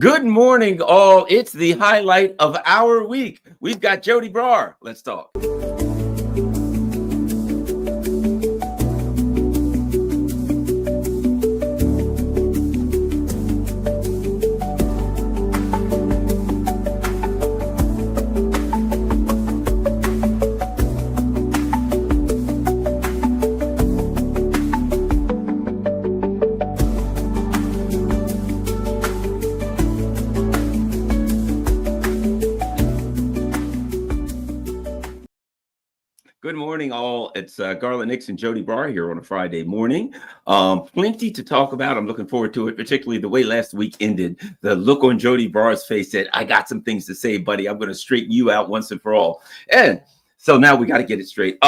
Good morning, all. It's the highlight of our week. We've got Joti Brar. Let's talk. Good morning, all. It's Garland Nix and Joti Brar here on a Friday morning. Plenty to talk about. I'm looking forward to it, particularly the way last week ended. The look on Joti Brar's face said, I got some things to say, buddy. I'm going to straighten you out once and for all. And so now we got to get it straight.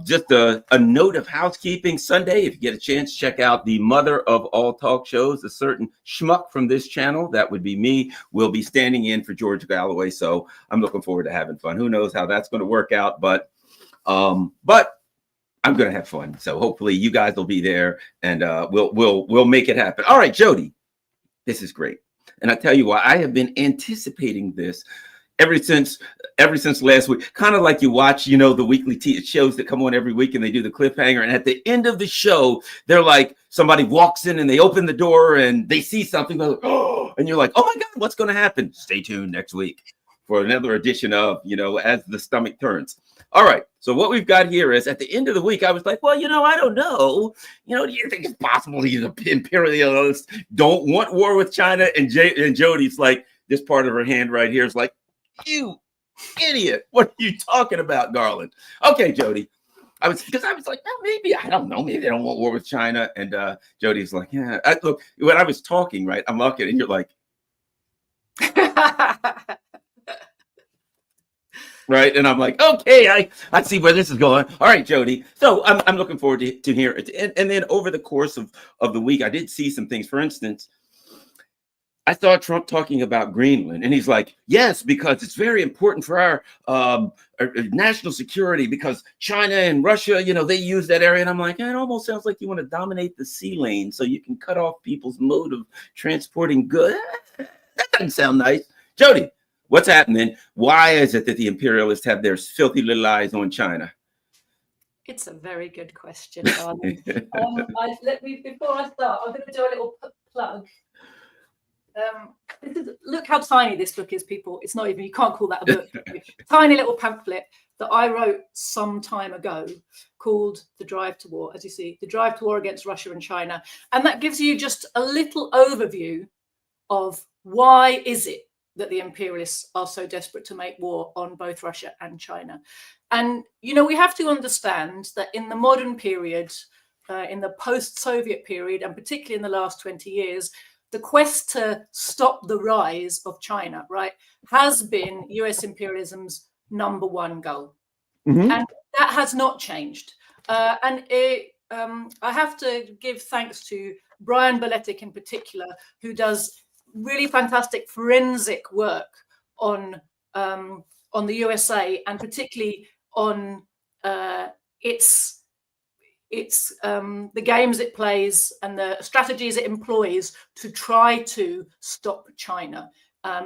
Just a note of housekeeping. Sunday, if you get a chance, check out the mother of all talk shows, a certain schmuck from this channel. That would be me. We'll be standing in for George Galloway. So I'm looking forward to having fun. Who knows how that's going to work out, but I'm going to have fun. So hopefully you guys will be there and we'll make it happen. All right, Joti, this is great. And I tell you why, I have been anticipating this ever since last week. Kind of like you watch, the weekly shows that come on every week and they do the cliffhanger. And at the end of the show, they're like, somebody walks in and they open the door and they see something. Like, oh, and you're like, oh my God, what's going to happen? Stay tuned next week for another edition of, As the Stomach Turns. All right. So what we've got here is at the end of the week, I was like, well, I don't know. Do you think it's possible these imperialists don't want war with China? And Joti's like, this part of her hand right here is like, you idiot. What are you talking about, Garland? Okay, Joti. I was like, well, maybe, I don't know. Maybe they don't want war with China. And Joti's like, yeah. Look, when I was talking, right, I'm looking and you're like, right. And I'm like, okay, I see where this is going. All right, Joti. So I'm looking forward to hear it. And then over the course of the week, I did see some things. For instance, I saw Trump talking about Greenland, and he's like, yes, because it's very important for our national security because China and Russia, they use that area. And I'm like, it almost sounds like you want to dominate the sea lane so you can cut off people's mode of transporting goods. That doesn't sound nice. Joti, what's happening? Why is it that the imperialists have their filthy little eyes on China? It's a very good question, darling. Before I start, I'm going to do a little plug. Look how tiny this book is, people. It's not even, you can't call that a book. Tiny little pamphlet that I wrote some time ago called The Drive to War. As you see, The Drive to War Against Russia and China. And that gives you just a little overview of why is it that the imperialists are so desperate to make war on both Russia and China. And, we have to understand that in the modern period, in the post-Soviet period, and particularly in the last 20 years, the quest to stop the rise of China, right, has been US imperialism's number one goal. Mm-hmm. And that has not changed. I have to give thanks to Brian Beletic in particular, who does really fantastic forensic work on the USA and particularly on the games it plays and the strategies it employs to try to stop China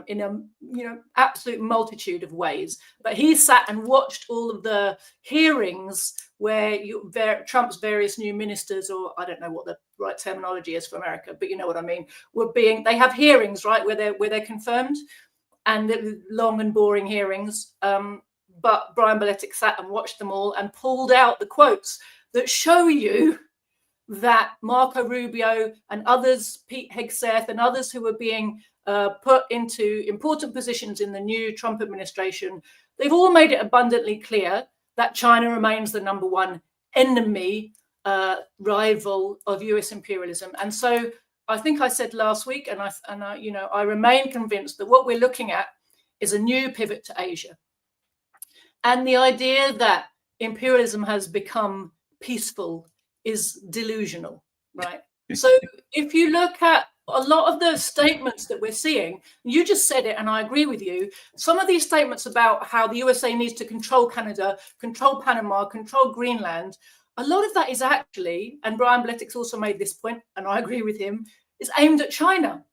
in a absolute multitude of ways. But he sat and watched all of the hearings where Trump's various new ministers, or I don't know what the right terminology is for America, but you know what I mean, they have hearings, right, where they're confirmed, and long and boring hearings. But Brian Beletic sat and watched them all and pulled out the quotes that show you that Marco Rubio and others, Pete Hegseth and others who are being put into important positions in the new Trump administration, they've all made it abundantly clear that China remains the number one enemy, rival of US imperialism. And so I think I said last week, and I remain convinced that what we're looking at is a new pivot to Asia. And the idea that imperialism has become peaceful is delusional, right? So if you look at a lot of the statements that we're seeing, you just said it, and I agree with you. Some of these statements about how the USA needs to control Canada, control Panama, control Greenland, a lot of that is actually, and Brian Beletic's also made this point, and I agree with him, is aimed at China.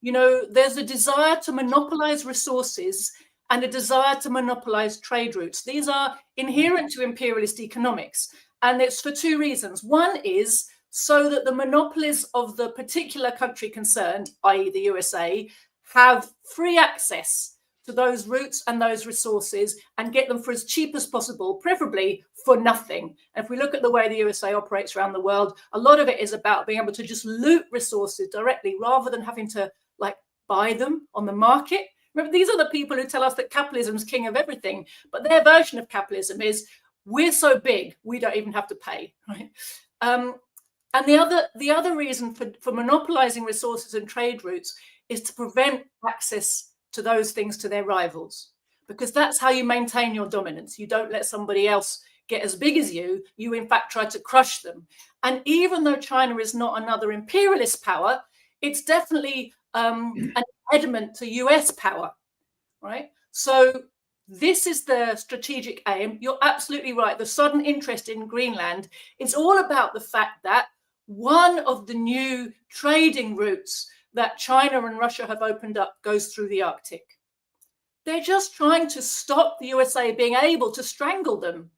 there's a desire to monopolize resources and a desire to monopolize trade routes. These are inherent to imperialist economics. And it's for two reasons. One is so that the monopolies of the particular country concerned, i.e. the USA, have free access to those routes and those resources and get them for as cheap as possible, preferably for nothing. And if we look at the way the USA operates around the world, a lot of it is about being able to just loot resources directly rather than having to buy them on the market. Remember, these are the people who tell us that capitalism is king of everything, but their version of capitalism is we're so big we don't even have to pay, right? And the other reason for monopolizing resources and trade routes is to prevent access to those things to their rivals, because that's how you maintain your dominance. You don't let somebody else get as big as you. You in fact try to crush them. And even though China is not another imperialist power, it's definitely an impediment to US power, right? So this is the strategic aim. You're absolutely right. The sudden interest in Greenland is all about the fact that one of the new trading routes that China and Russia have opened up goes through the Arctic. They're just trying to stop the USA being able to strangle them,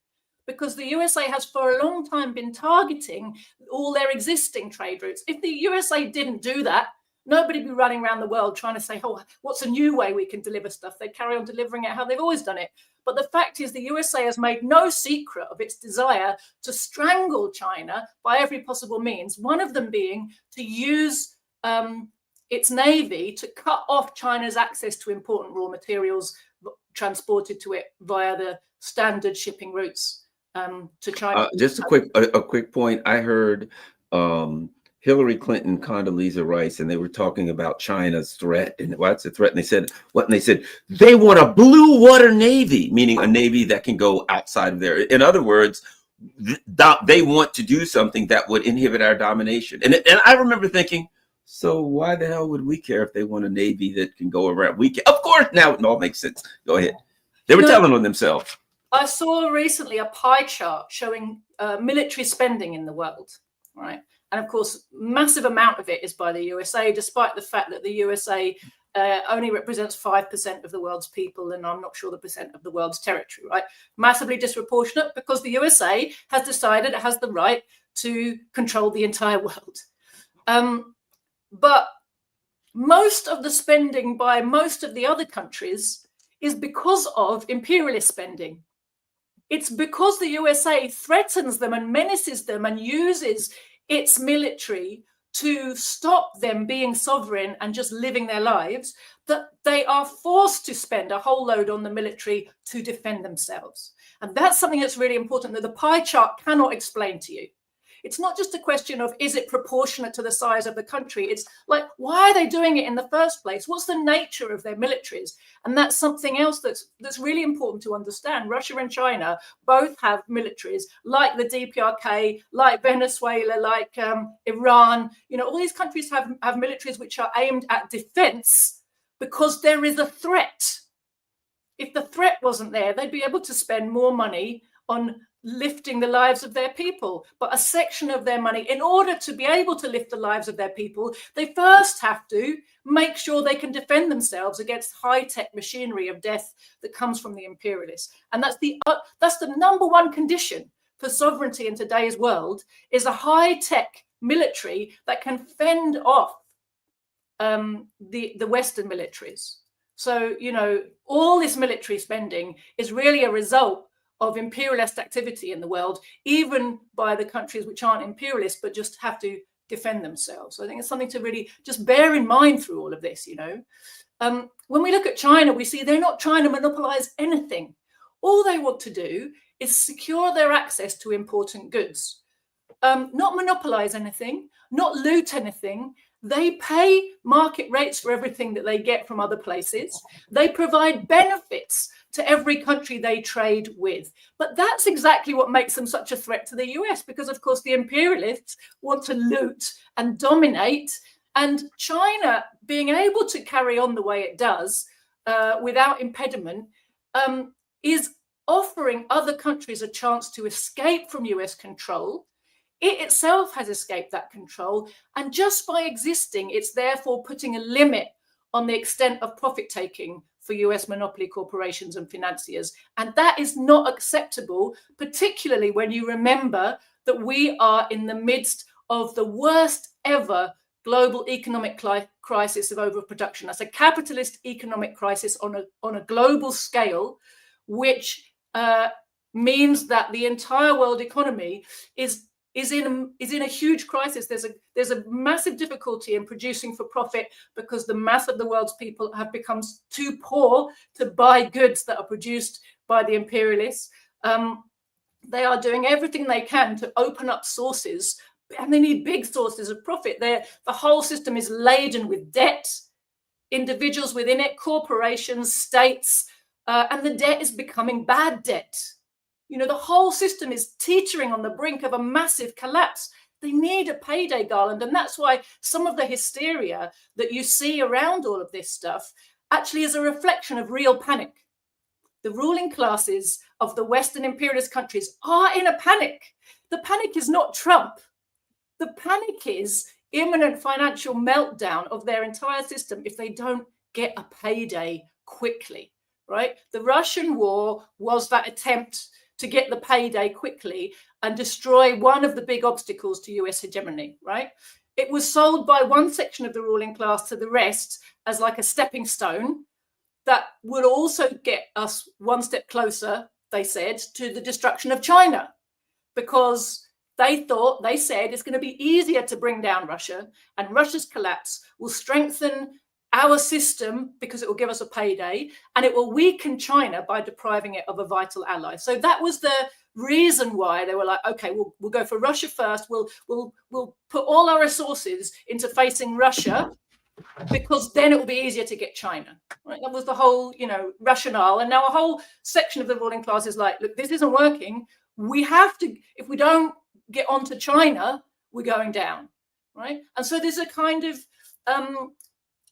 because the USA has for a long time been targeting all their existing trade routes. If the USA didn't do that, nobody would be running around the world trying to say, oh, what's a new way we can deliver stuff? They'd carry on delivering it how they've always done it. But the fact is the USA has made no secret of its desire to strangle China by every possible means, one of them being to use its navy to cut off China's access to important raw materials transported to it via the standard shipping routes to China. Just a quick point. I heard Hillary Clinton, Condoleezza Rice, and they were talking about China's threat. And what's the threat? And they said, what? And they said, they want a blue water navy, meaning a navy that can go outside of there. In other words, they want to do something that would inhibit our domination. And I remember thinking, so why the hell would we care if they want a navy that can go around? We can, of course, now it all makes sense. Go ahead. They were telling on themselves. I saw recently a pie chart showing military spending in the world, right? And of course, massive amount of it is by the USA, despite the fact that the USA only represents 5% of the world's people, and I'm not sure the percent of the world's territory, right? Massively disproportionate, because the USA has decided it has the right to control the entire world. But most of the spending by most of the other countries is because of imperialist spending. It's because the USA threatens them and menaces them and uses its military to stop them being sovereign and just living their lives, that they are forced to spend a whole load on the military to defend themselves. And that's something that's really important that the pie chart cannot explain to you. It's not just a question of, is it proportionate to the size of the country? It's like, why are they doing it in the first place? What's the nature of their militaries? And that's something else that's really important to understand. Russia and China both have militaries like the DPRK, like Venezuela, like Iran. All these countries have militaries which are aimed at defense because there is a threat. If the threat wasn't there, they'd be able to spend more money on lifting the lives of their people. But a section of their money, in order to be able to lift the lives of their people, they first have to make sure they can defend themselves against high-tech machinery of death that comes from the imperialists. And that's the number one condition for sovereignty in today's world, is a high-tech military that can fend off the Western militaries. So, all this military spending is really a result of imperialist activity in the world, even by the countries which aren't imperialist, but just have to defend themselves. So I think it's something to really just bear in mind through all of this, When we look at China, we see they're not trying to monopolize anything. All they want to do is secure their access to important goods. Not monopolize anything, not loot anything. They pay market rates for everything that they get from other places. They provide benefits to every country they trade with. But that's exactly what makes them such a threat to the US, because, of course, the imperialists want to loot and dominate. And China, being able to carry on the way it does without impediment, is offering other countries a chance to escape from US control it itself has escaped that control. And just by existing, it's therefore putting a limit on the extent of profit taking for US monopoly corporations and financiers. And that is not acceptable, particularly when you remember that we are in the midst of the worst ever global economic crisis of overproduction. That's a capitalist economic crisis on a global scale, which means that the entire world economy is in a huge crisis. There's a massive difficulty in producing for profit because the mass of the world's people have become too poor to buy goods that are produced by the imperialists. They are doing everything they can to open up sources, and they need big sources of profit. The whole system is laden with debt, individuals within it, corporations, states, and the debt is becoming bad debt. You know, the whole system is teetering on the brink of a massive collapse. They need a payday, Garland, and that's why some of the hysteria that you see around all of this stuff actually is a reflection of real panic. The ruling classes of the Western imperialist countries are in a panic. The panic is not Trump. The panic is imminent financial meltdown of their entire system if they don't get a payday quickly, right? The Russian war was that attempt to get the payday quickly and destroy one of the big obstacles to US hegemony, right? It was sold by one section of the ruling class to the rest as like a stepping stone that would also get us one step closer, they said, to the destruction of China, because they said it's going to be easier to bring down Russia, and Russia's collapse will strengthen our system because it will give us a payday, and it will weaken China by depriving it of a vital ally. So that was the reason why they were like, okay, we'll go for Russia first. We'll put all our resources into facing Russia, because then it will be easier to get China. Right? That was the whole, rationale. And now a whole section of the ruling class is like, look, this isn't working. We have to, if we don't get onto China, we're going down, right? And so there's a kind of,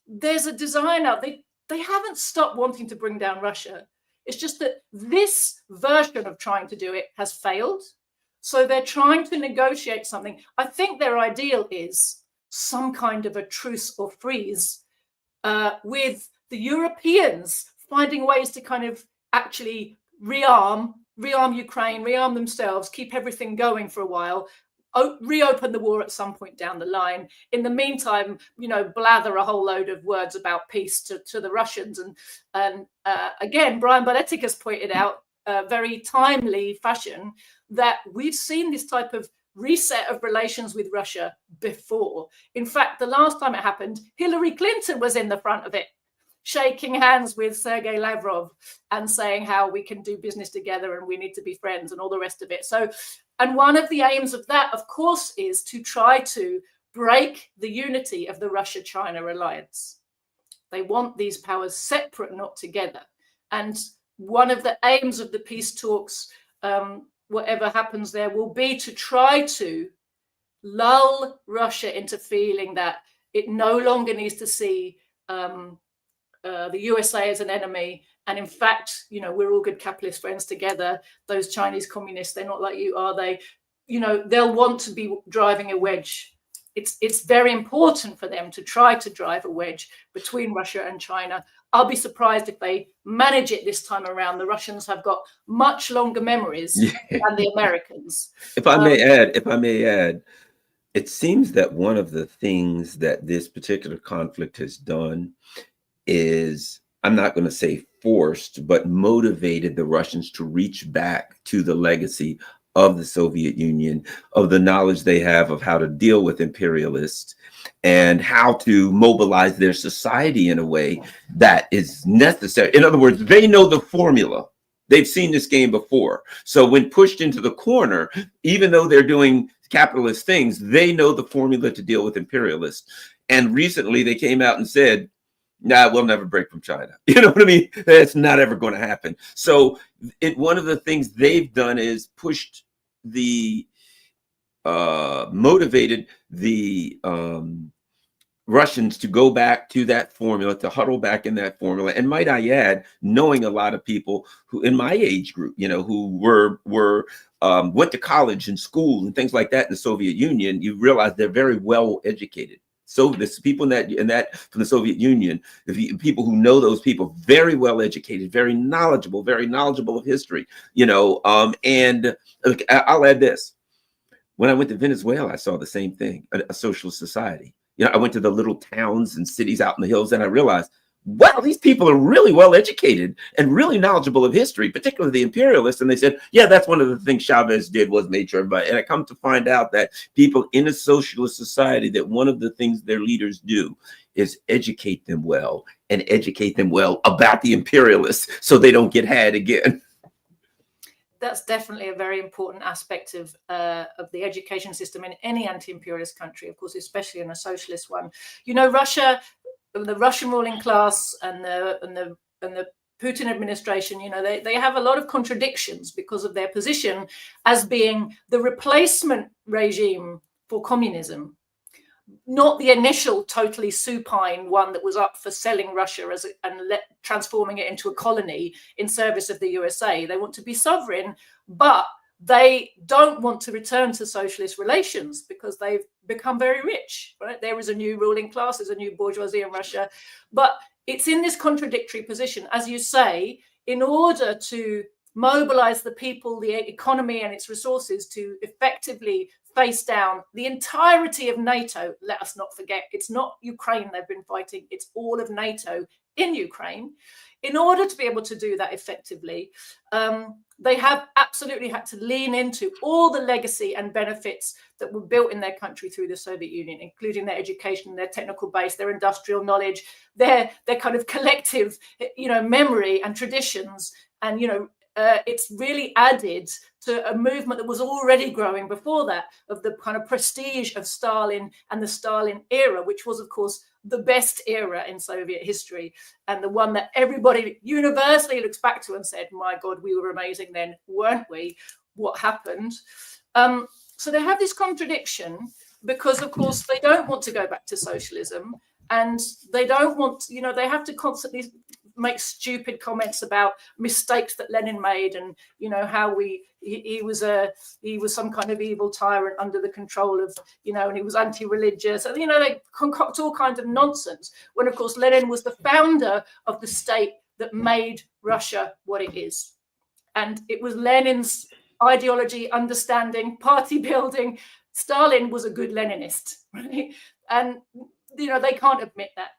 there's a desire now. They haven't stopped wanting to bring down Russia. It's just that this version of trying to do it has failed. So they're trying to negotiate something. I think their ideal is some kind of a truce or freeze with the Europeans finding ways to kind of actually rearm Ukraine, rearm themselves, keep everything going for a while, reopen the war at some point down the line. In the meantime, blather a whole load of words about peace to the Russians. And again, Brian Baletic has pointed out very timely fashion that we've seen this type of reset of relations with Russia before. In fact, the last time it happened, Hillary Clinton was in the front of it, shaking hands with Sergei Lavrov and saying how we can do business together and we need to be friends and all the rest of it. So, and one of the aims of that, of course, is to try to break the unity of the Russia-China alliance. They want these powers separate, not together. And one of the aims of the peace talks, whatever happens there, will be to try to lull Russia into feeling that it no longer needs to see the USA as an enemy. And in fact, we're all good capitalist friends together. Those Chinese communists, they're not like you, are they? They'll want to be driving a wedge. It's very important for them to try to drive a wedge between Russia and China. I'll be surprised if they manage it this time around. The Russians have got much longer memories than the Americans. If I may add, it seems that one of the things that this particular conflict has done is, I'm not going to say forced, but motivated the Russians to reach back to the legacy of the Soviet Union, of the knowledge they have of how to deal with imperialists and how to mobilize their society in a way that is necessary. In other words, they know the formula. They've seen this game before. So when pushed into the corner, even though they're doing capitalist things, they know the formula to deal with imperialists. And recently they came out and said, nah, we'll never break from China. You know what I mean? That's not ever going to happen. So one of the things they've done is pushed motivated the Russians to go back to that formula, to huddle back in that formula. And might I add, knowing a lot of people who in my age group, who were went to college and school and things like that in the Soviet Union, you realize they're very well educated. So this people in that from the Soviet Union, people who know those people, very well educated, very knowledgeable of history, and I'll add this. When I went to Venezuela, I saw the same thing, a socialist society. I went to the little towns and cities out in the hills, and I realized, wow, these people are really well educated and really knowledgeable of history, particularly the imperialists. And they said, yeah, that's one of the things Chavez did, was made sure everybody. And I come to find out that people in a socialist society, that one of the things their leaders do is educate them well, and educate them well about the imperialists so they don't get had again. That's definitely a very important aspect of the education system in any anti-imperialist country, of course, especially in a socialist one. Russia, the Russian ruling class and the Putin administration, they have a lot of contradictions because of their position as being the replacement regime for communism. Not the initial totally supine one that was up for selling Russia transforming it into a colony in service of the USA. They want to be sovereign, but they don't want to return to socialist relations because they've become very rich, right? There is a new ruling class, there's a new bourgeoisie in Russia, but it's in this contradictory position, as you say, in order to mobilize the people, the economy and its resources to effectively face down the entirety of NATO. Let us not forget, it's not Ukraine they've been fighting, it's all of NATO in Ukraine. In order to be able to do that effectively, they have absolutely had to lean into all the legacy and benefits that were built in their country through the Soviet Union, including their education, their technical base, their industrial knowledge, their kind of collective, memory and traditions. And, it's really added to a movement that was already growing before that, of the kind of prestige of Stalin and the Stalin era, which was, of course, the best era in Soviet history, and the one that everybody universally looks back to and said, my God, we were amazing then, weren't we? What happened? So they have this contradiction because, of course, they don't want to go back to socialism, and they don't want, they have to constantly make stupid comments about mistakes that Lenin made, and how he was some kind of evil tyrant under the control of and he was anti-religious, and they concoct all kinds of nonsense, when of course Lenin was the founder of the state that made Russia what it is. And it was Lenin's ideology, understanding, party building. Stalin was a good Leninist, right? And they can't admit that.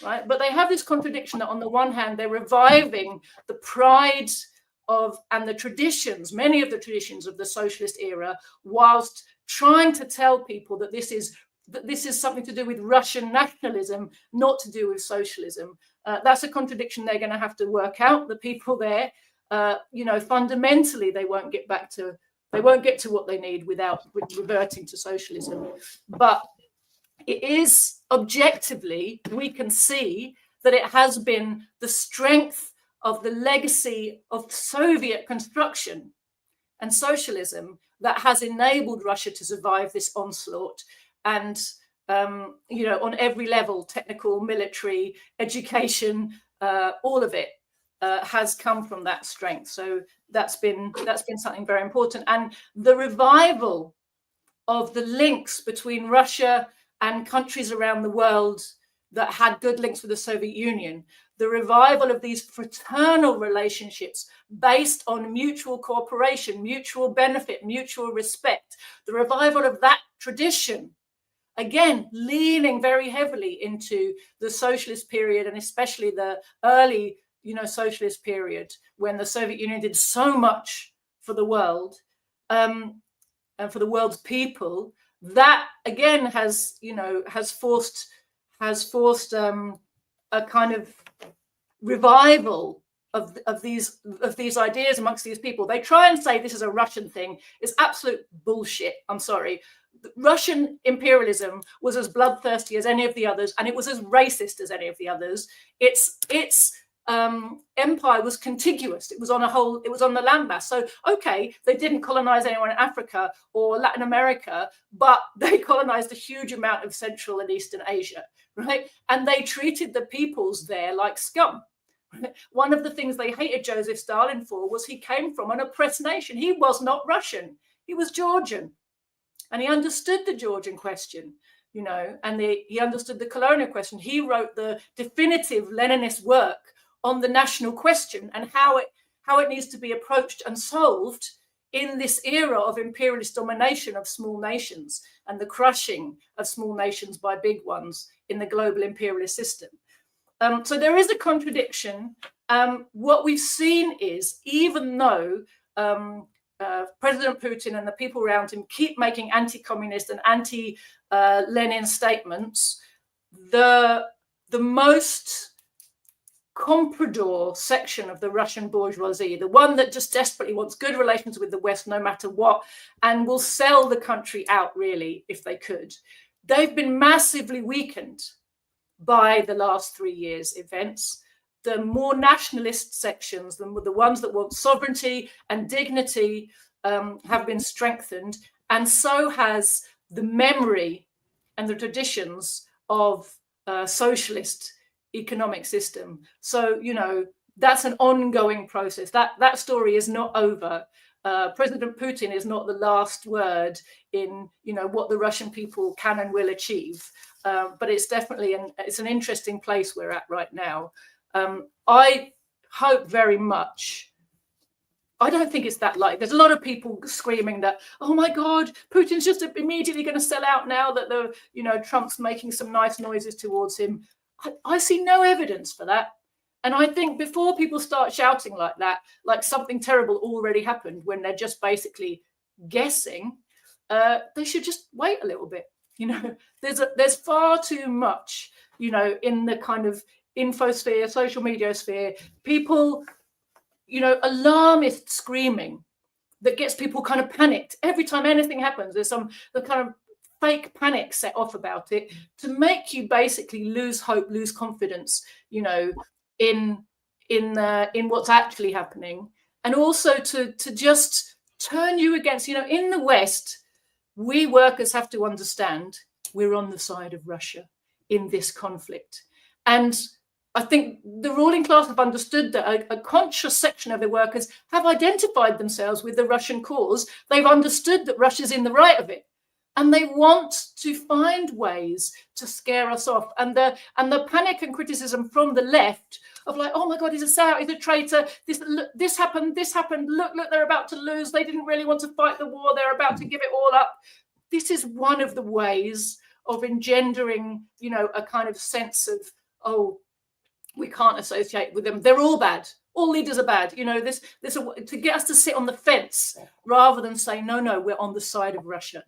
Right, but they have this contradiction that on the one hand they're reviving the pride of and the traditions, many of the traditions of the socialist era, whilst trying to tell people that this is something to do with Russian nationalism, not to do with socialism. That's a contradiction they're going to have to work out. The people there, fundamentally, they won't get to what they need without reverting to socialism, but it is objectively, we can see that it has been the strength of the legacy of Soviet construction and socialism that has enabled Russia to survive this onslaught. And, on every level, technical, military, education, all of it has come from that strength. So that's been something very important. And the revival of the links between Russia and countries around the world that had good links with the Soviet Union, the revival of these fraternal relationships based on mutual cooperation, mutual benefit, mutual respect, the revival of that tradition, again, leaning very heavily into the socialist period, and especially the early, socialist period, when the Soviet Union did so much for the world and for the world's people. That again has forced a kind of revival of these ideas amongst these people. They try and say this is a Russian thing. It's absolute bullshit. I'm sorry. Russian imperialism was as bloodthirsty as any of the others, and it was as racist as any of the others. It's empire was contiguous. It was on the landmass. So, okay, they didn't colonize anyone in Africa or Latin America, but they colonized a huge amount of Central and Eastern Asia, right? And they treated the peoples there like scum. One of the things they hated Joseph Stalin for was he came from an oppressed nation. He was not Russian. He was Georgian. And he understood the Georgian question, and he understood the colonial question. He wrote the definitive Leninist work on the national question and how it needs to be approached and solved in this era of imperialist domination of small nations and the crushing of small nations by big ones in the global imperialist system. So there is a contradiction. What we've seen is, even though President Putin and the people around him keep making anti-communist and anti-Lenin statements, the most comprador section of the Russian bourgeoisie, the one that just desperately wants good relations with the West no matter what, and will sell the country out really if they could, they've been massively weakened by the last 3 years' events. The more nationalist sections, the ones that want sovereignty and dignity, have been strengthened, and so has the memory and the traditions of socialist economic system. So, that's an ongoing process. That story is not over. President Putin is not the last word in, what the Russian people can and will achieve. But it's definitely it's an interesting place we're at right now. I hope very much. I don't think it's that likely. There's a lot of people screaming that, oh my God, Putin's just immediately going to sell out now that Trump's making some nice noises towards him. I see no evidence for that. And I think before people start shouting like that, like something terrible already happened when they're just guessing, they should just wait a little bit. There's far too much, in the kind of infosphere, social media sphere, people, alarmist screaming that gets people kind of panicked. Every time anything happens, there's the kind of fake panic set off about it to make you basically lose hope, lose confidence, in what's actually happening, and also to just turn you against, in the West, we workers have to understand we're on the side of Russia in this conflict. And I think the ruling class have understood that a conscious section of the workers have identified themselves with the Russian cause. They've understood that Russia's in the right of it. And they want to find ways to scare us off. And the panic and criticism from the left of like, oh my God, he's a traitor. This happened. Look, they're about to lose. They didn't really want to fight the war. They're about to give it all up. This is one of the ways of engendering, a kind of sense of, oh, we can't associate with them. They're all bad. All leaders are bad. This to get us to sit on the fence rather than say, no, we're on the side of Russia.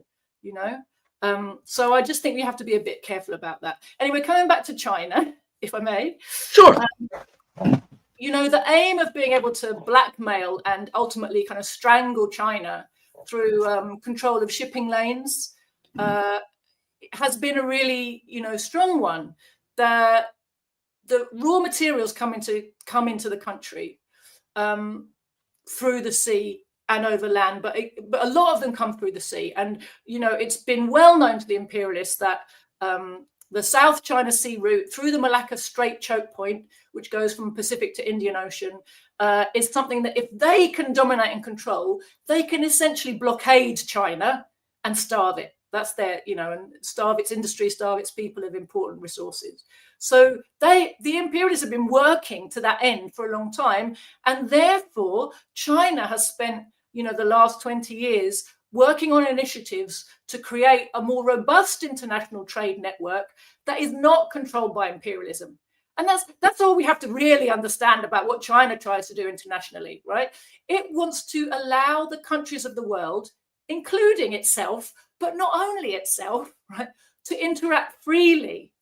So I just think we have to be a bit careful about that. Anyway, coming back to China, if I may. Sure. The aim of being able to blackmail and ultimately kind of strangle China through control of shipping lanes has been a really, strong one. The raw materials come into the country through the sea and over land, but a lot of them come through the sea. And, it's been well known to the imperialists that the South China Sea route through the Malacca Strait choke point, which goes from Pacific to Indian Ocean, is something that if they can dominate and control, they can essentially blockade China and starve it. That's their, and starve its industry, starve its people of important resources. So the imperialists have been working to that end for a long time. And therefore, China has spent, the last 20 years working on initiatives to create a more robust international trade network that is not controlled by imperialism. And that's all we have to really understand about what China tries to do internationally, right? It wants to allow the countries of the world, including itself, but not only itself, right, to interact freely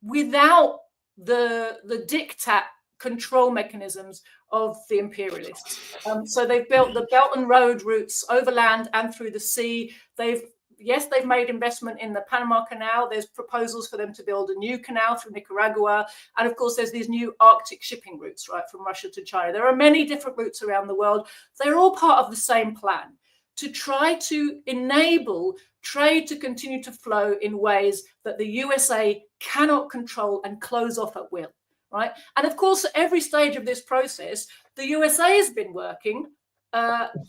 without the diktat control mechanisms of the imperialists. So they've built the Belt and Road routes over land and through the sea. They've yes, they've made investment in the Panama Canal. There's proposals for them to build a new canal through Nicaragua. And of course, there's these new Arctic shipping routes, right, from Russia to China. There are many different routes around the world. They're all part of the same plan to try to enable trade to continue to flow in ways that the USA cannot control and close off at will, right? And of course, at every stage of this process, the USA has been working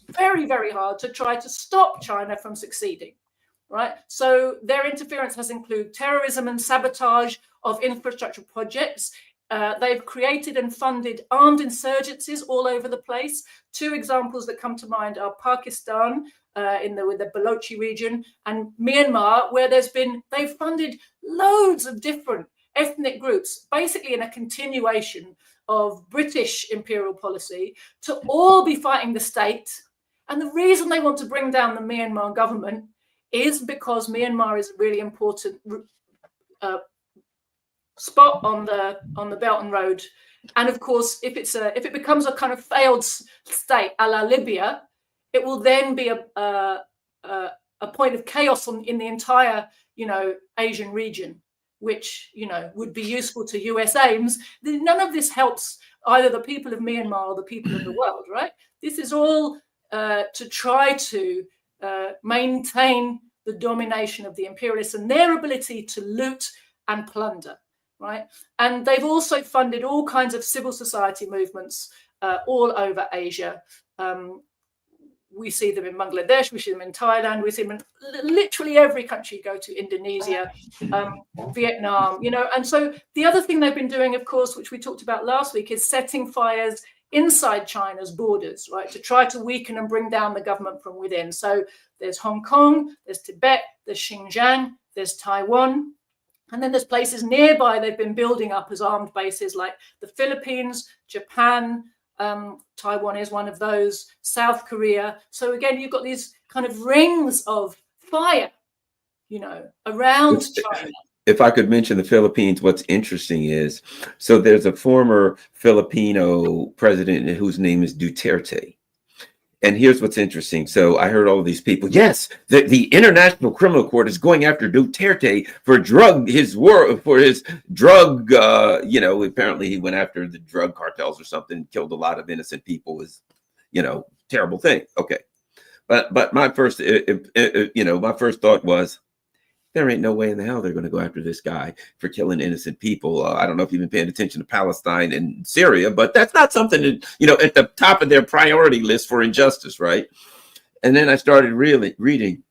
very, very hard to try to stop China from succeeding, right? So their interference has included terrorism and sabotage of infrastructure projects. They've created and funded armed insurgencies all over the place. Two examples that come to mind are Pakistan with the Balochi region, and Myanmar, where they've funded loads of different ethnic groups, basically in a continuation of British imperial policy, to all be fighting the state. And the reason they want to bring down the Myanmar government is because Myanmar is a really important spot on the Belt and Road. And of course, if it becomes a kind of failed state a la Libya, it will then be a point of chaos in the entire, Asian region, which, would be useful to US aims. None of this helps either the people of Myanmar or the people of the world, right? This is all to try to maintain the domination of the imperialists and their ability to loot and plunder, right? And they've also funded all kinds of civil society movements all over Asia. We see them in Bangladesh, we see them in Thailand, we see them in literally every country you go to, Indonesia, Vietnam, And so the other thing they've been doing, of course, which we talked about last week, is setting fires inside China's borders, right, to try to weaken and bring down the government from within. So there's Hong Kong, there's Tibet, there's Xinjiang, there's Taiwan. And then there's places nearby they've been building up as armed bases, like the Philippines, Japan, Taiwan is one of those, South Korea. So again, you've got these kind of rings of fire, around China. If I could mention the Philippines, what's interesting is, so there's a former Filipino president whose name is Duterte. And here's what's interesting. So I heard all of these people. Yes, the International Criminal Court is going after Duterte for his drug. Apparently he went after the drug cartels or something, killed a lot of innocent people. Is, terrible thing. Okay, but my first, my first thought was, there ain't no way in the hell they're going to go after this guy for killing innocent people. I don't know if you've been paying attention to Palestine and Syria, but that's not something that, at the top of their priority list for injustice, right? And then I started really reading.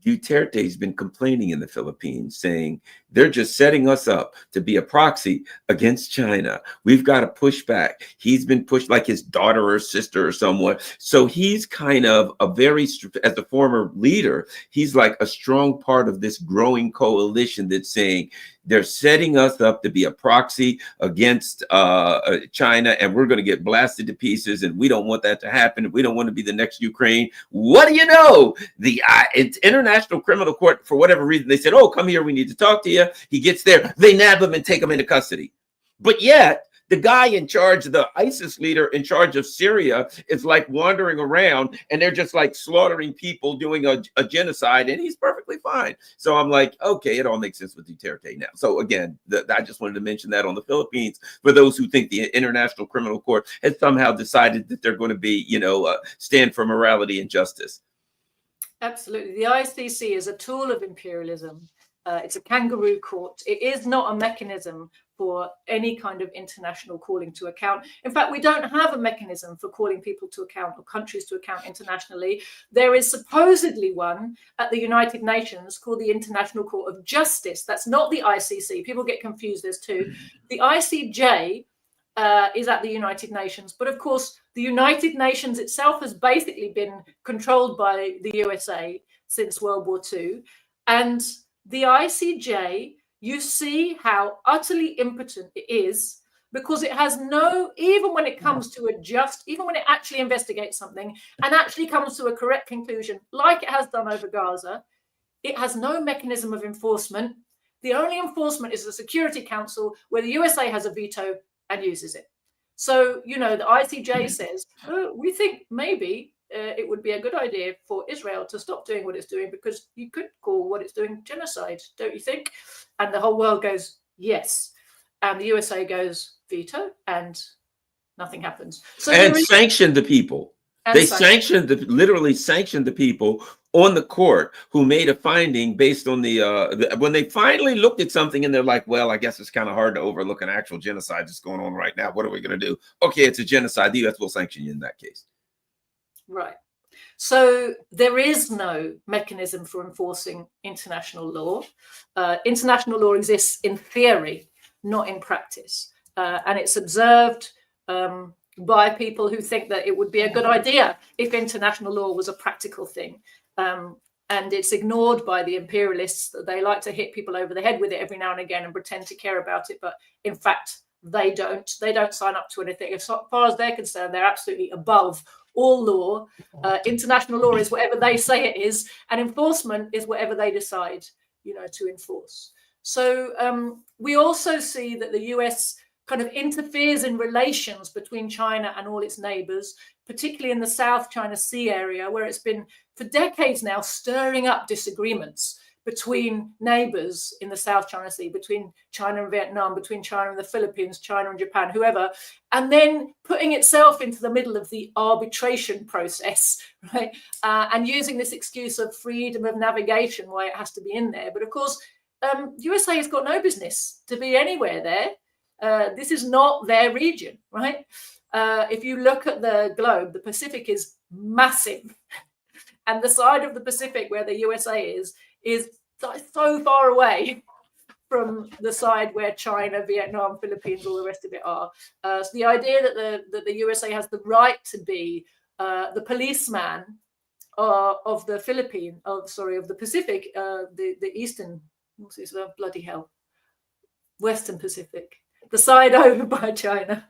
Duterte's been complaining in the Philippines, saying they're just setting us up to be a proxy against China. We've got to push back. He's been pushed like his daughter or sister or someone. So he's kind of as the former leader, he's like a strong part of this growing coalition that's saying they're setting us up to be a proxy against China, and we're going to get blasted to pieces, and we don't want that to happen. We don't want to be the next Ukraine. What do you know? The International Criminal Court, for whatever reason, they said, oh, come here, we need to talk to you. He gets there. They nab him and take him into custody. But yet, the guy in charge, the ISIS leader in charge of Syria, is like wandering around and they're just like slaughtering people, doing a genocide, and he's perfectly fine. So I'm like, okay, it all makes sense with Duterte now. So again, I just wanted to mention that on the Philippines for those who think the International Criminal Court has somehow decided that they're going to be, stand for morality and justice. Absolutely. The ICC is a tool of imperialism. It's a kangaroo court. It is not a mechanism for any kind of international calling to account. In fact, we don't have a mechanism for calling people to account or countries to account internationally. There is supposedly one at the United Nations called the International Court of Justice. That's not the ICC. People get confused. There's two. The ICJ is at the United Nations. But of course, the United Nations itself has basically been controlled by the USA since World War II. And the ICJ, you see how utterly impotent it is, because it has even when it comes to even when it actually investigates something and actually comes to a correct conclusion, like it has done over Gaza, it has no mechanism of enforcement. The only enforcement is the Security Council, where the USA has a veto and uses it. So, the ICJ says, oh, we think maybe it would be a good idea for Israel to stop doing what it's doing, because you could call what it's doing genocide, don't you think? And the whole world goes, yes. And the USA goes, veto, and nothing happens. So and sanction the people. They literally sanctioned the people on the court who made a finding based on when they finally looked at something and they're like, well, I guess it's kind of hard to overlook an actual genocide that's going on right now. What are we going to do? Okay, it's a genocide. The US will sanction you in that case. Right. So there is no mechanism for enforcing international law. International law exists in theory, not in practice. And it's observed by people who think that it would be a good idea if international law was a practical thing. And it's ignored by the imperialists. They like to hit people over the head with it every now and again and pretend to care about it. But in fact, they don't. They don't sign up to anything. As far as they're concerned, they're absolutely above all law. International law is whatever they say it is, and enforcement is whatever they decide, to enforce. So we also see that the US kind of interferes in relations between China and all its neighbors, particularly in the South China Sea area, where it's been for decades now stirring up disagreements between neighbors in the South China Sea, between China and Vietnam, between China and the Philippines, China and Japan, whoever, and then putting itself into the middle of the arbitration process, right? And using this excuse of freedom of navigation, why it has to be in there. But of course, USA has got no business to be anywhere there. This is not their region, right? If you look at the globe, the Pacific is massive. And the side of the Pacific where the USA is so far away from the side where China, Vietnam, Philippines, all the rest of it are. So the idea that the USA has the right to be the policeman of the of the Pacific, the Eastern, what's this, bloody hell, Western Pacific, the side over by China,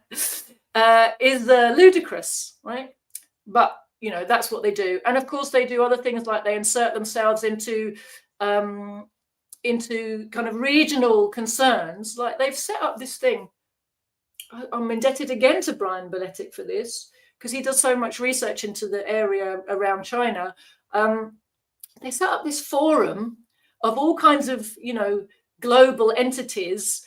is ludicrous, right? But that's what they do. And of course they do other things, like they insert themselves into kind of regional concerns. Like they've set up this thing. I'm indebted again to Brian Beletic for this, because he does so much research into the area around China. They set up this forum of all kinds of, global entities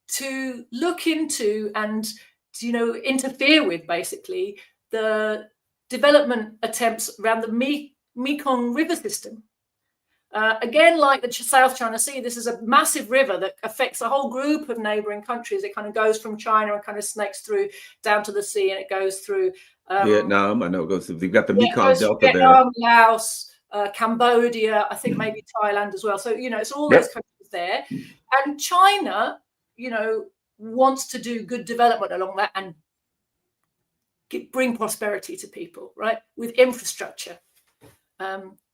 to look into and, interfere with basically the development attempts around the Mekong River system. Again, like the South China Sea, this is a massive river that affects a whole group of neighboring countries. It kind of goes from China and kind of snakes through down to the sea, and it goes through Vietnam. I know it goes through. You've got the Mekong Delta Vietnam, there. Laos, Cambodia, I think maybe Thailand as well. So, it's all those countries there. And China, wants to do good development along that and bring prosperity to people, right? With infrastructure.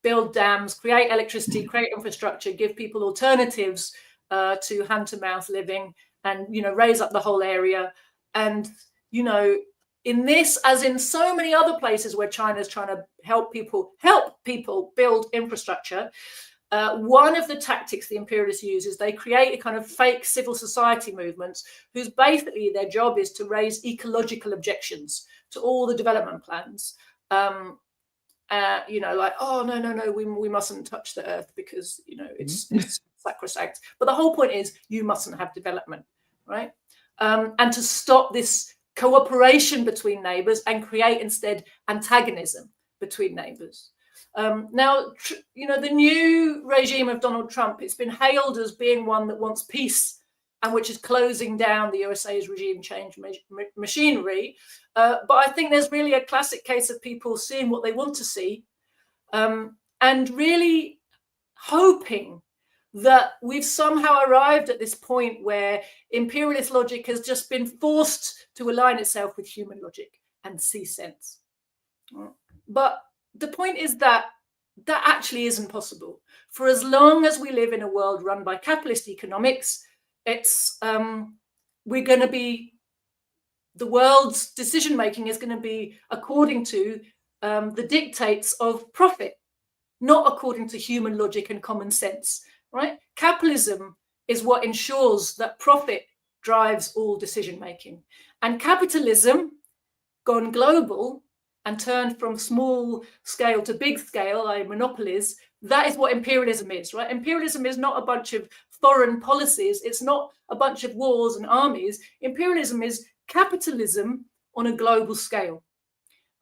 Build dams, create electricity, create infrastructure, give people alternatives to hand-to-mouth living, and raise up the whole area. And in this, as in so many other places where China is trying to help people build infrastructure, one of the tactics the imperialists use is they create a kind of fake civil society movements whose basically their job is to raise ecological objections to all the development plans. Like, oh, no, we mustn't touch the earth because, it's sacrosanct. But the whole point is you mustn't have development, right? And to stop this cooperation between neighbors and create instead antagonism between neighbors. Now, the new regime of Donald Trump, it's been hailed as being one that wants peace and which is closing down the USA's regime change machinery. But I think there's really a classic case of people seeing what they want to see and really hoping that we've somehow arrived at this point where imperialist logic has just been forced to align itself with human logic and see sense. But the point is that actually isn't possible. For as long as we live in a world run by capitalist economics, we're going to be, the world's decision making is going to be according to the dictates of profit, not according to human logic and common sense, right? Capitalism is what ensures that profit drives all decision making. And capitalism, gone global, and turned from small scale to big scale, like monopolies, that is what imperialism is, right? Imperialism is not a bunch of foreign policies. It's not a bunch of wars and armies. Imperialism is capitalism on a global scale.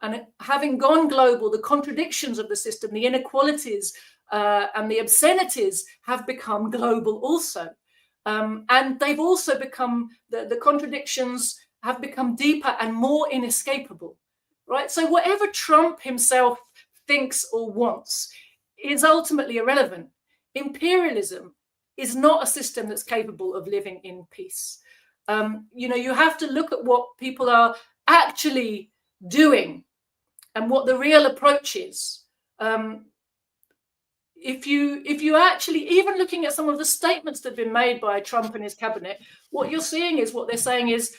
And having gone global, the contradictions of the system, the inequalities and the obscenities have become global also. And they've also become, the contradictions have become deeper and more inescapable, right? So whatever Trump himself thinks or wants is ultimately irrelevant. Imperialism is not a system that's capable of living in peace. You have to look at what people are actually doing and what the real approach is. If you actually, even looking at some of the statements that have been made by Trump and his cabinet, what you're seeing is, what they're saying is,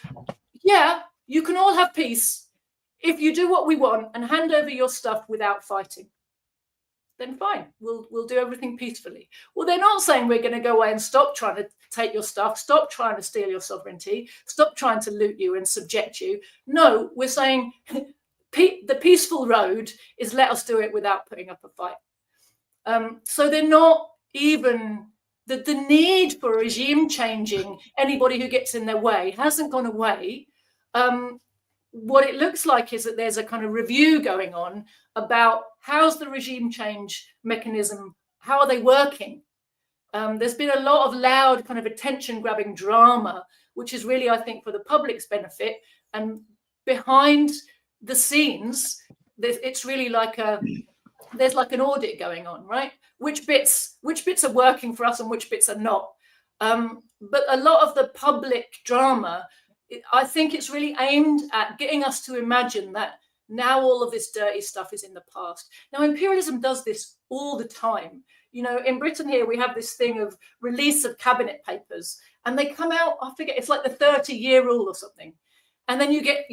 yeah, you can all have peace if you do what we want and hand over your stuff without fighting. Then fine, we'll do everything peacefully. Well, they're not saying we're going to go away and stop trying to take your stuff, stop trying to steal your sovereignty, stop trying to loot you and subject you. No, we're saying the peaceful road is let us do it without putting up a fight. So they're not even, the need for regime changing anybody who gets in their way hasn't gone away. What it looks like is that there's a kind of review going on about how's the regime change mechanism, how are they working? There's been a lot of loud kind of attention-grabbing drama, which is really, I think, for the public's benefit. And behind the scenes, it's really like there's like an audit going on, right? Which bits are working for us and which bits are not. But a lot of the public drama, I think it's really aimed at getting us to imagine that now all of this dirty stuff is in the past. Now, imperialism does this all the time. In Britain here, we have this thing of release of cabinet papers, and they come out, I forget, it's like the 30-year rule or something. And then you get,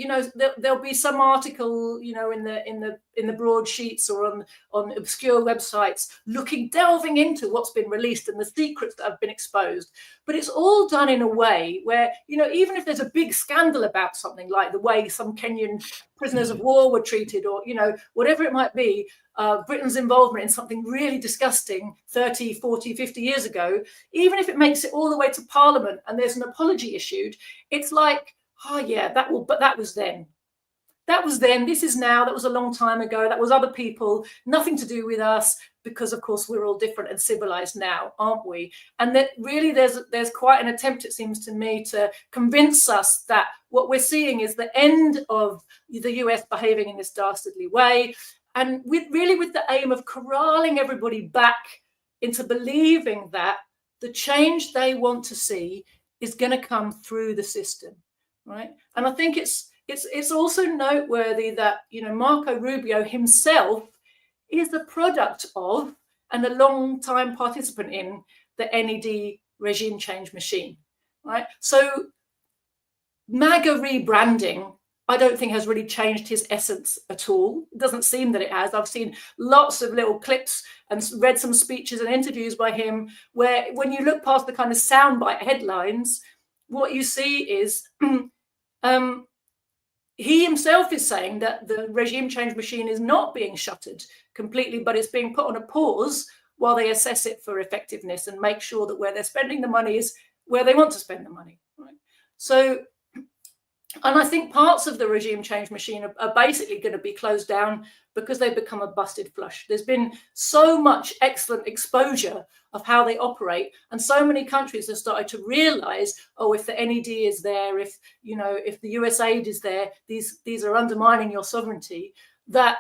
there'll be some article, in the broadsheets or on obscure websites delving into what's been released and the secrets that have been exposed. But it's all done in a way where, even if there's a big scandal about something, like the way some Kenyan prisoners of war were treated, or, whatever it might be, Britain's involvement in something really disgusting 30, 40, 50 years ago, even if it makes it all the way to Parliament and there's an apology issued, it's like, oh yeah, but that was then. That was then, this is now, that was a long time ago, that was other people, nothing to do with us, because of course we're all different and civilized now, aren't we? And that really there's quite an attempt, it seems to me, to convince us that what we're seeing is the end of the US behaving in this dastardly way, and with the aim of corralling everybody back into believing that the change they want to see is going to come through the system. Right. And I think it's also noteworthy that, Marco Rubio himself is the product of and a long time participant in the NED regime change machine. Right. So MAGA rebranding, I don't think has really changed his essence at all. It doesn't seem that it has. I've seen lots of little clips and read some speeches and interviews by him where, when you look past the kind of soundbite headlines, what you see is he himself is saying that the regime change machine is not being shuttered completely, but it's being put on a pause while they assess it for effectiveness and make sure that where they're spending the money is where they want to spend the money. Right? So, and I think parts of the regime change machine are basically going to be closed down because they've become a busted flush. There's been so much excellent exposure of how they operate, and so many countries have started to realize, oh, if the NED is there, if the US aid is there, these are undermining your sovereignty, that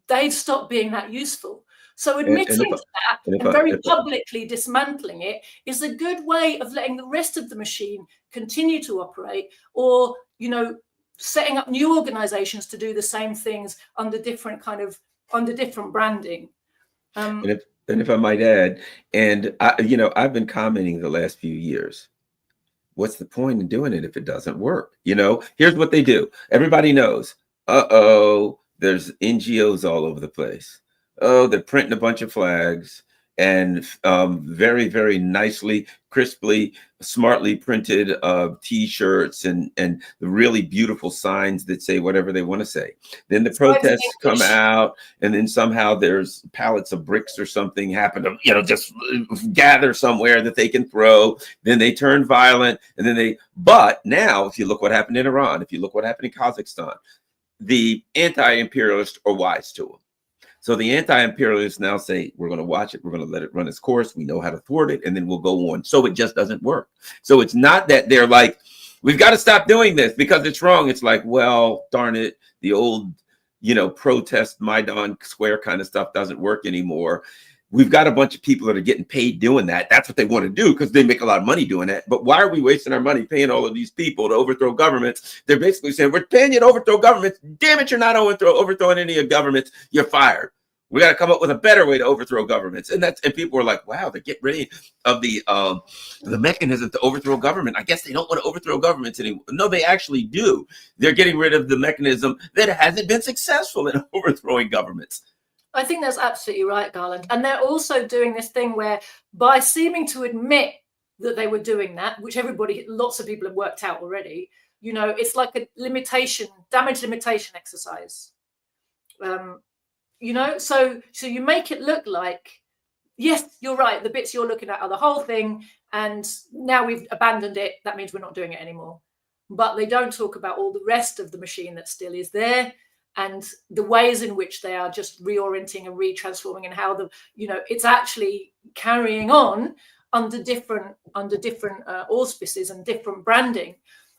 they've stopped being that useful. So admitting to that and very publicly dismantling it is a good way of letting the rest of the machine continue to operate, or setting up new organizations to do the same things under different branding. And if I might add, and I've been commenting the last few years, what's the point in doing it if it doesn't work? Here's what they do. Everybody knows, there's NGOs all over the place. Oh, they're printing a bunch of flags, and very, very nicely, crisply, smartly printed T-shirts and the really beautiful signs that say whatever they want to say. Then the protests come out, and then somehow there's pallets of bricks or something happen to, just gather somewhere that they can throw. Then they turn violent, and then but now, if you look what happened in Iran, if you look what happened in Kazakhstan, the anti-imperialists are wise to them. So the anti-imperialists now say, we're going to watch it. We're going to let it run its course. We know how to thwart it, and then we'll go on. So it just doesn't work. So it's not that they're like, we've got to stop doing this because it's wrong. It's like, well, darn it, the old, protest Maidan Square kind of stuff doesn't work anymore. We've got a bunch of people that are getting paid doing that. That's what they want to do because they make a lot of money doing that. But why are we wasting our money paying all of these people to overthrow governments? They're basically saying, we're paying you to overthrow governments. Damn it, you're not overthrowing any governments. You're fired. We got to come up with a better way to overthrow governments. And people were like, wow, they're getting rid of the mechanism to overthrow government. I guess they don't want to overthrow governments anymore. No, they actually do. They're getting rid of the mechanism that hasn't been successful in overthrowing governments. I think that's absolutely right, Garland. And they're also doing this thing where, by seeming to admit that they were doing that, which lots of people have worked out already, it's like a damage limitation exercise. So you make it look like, yes, you're right, the bits you're looking at are the whole thing, and now we've abandoned it. That means we're not doing it anymore. But they don't talk about all the rest of the machine that still is there, and the ways in which they are just reorienting and retransforming, and how it's actually carrying on under different auspices and different branding.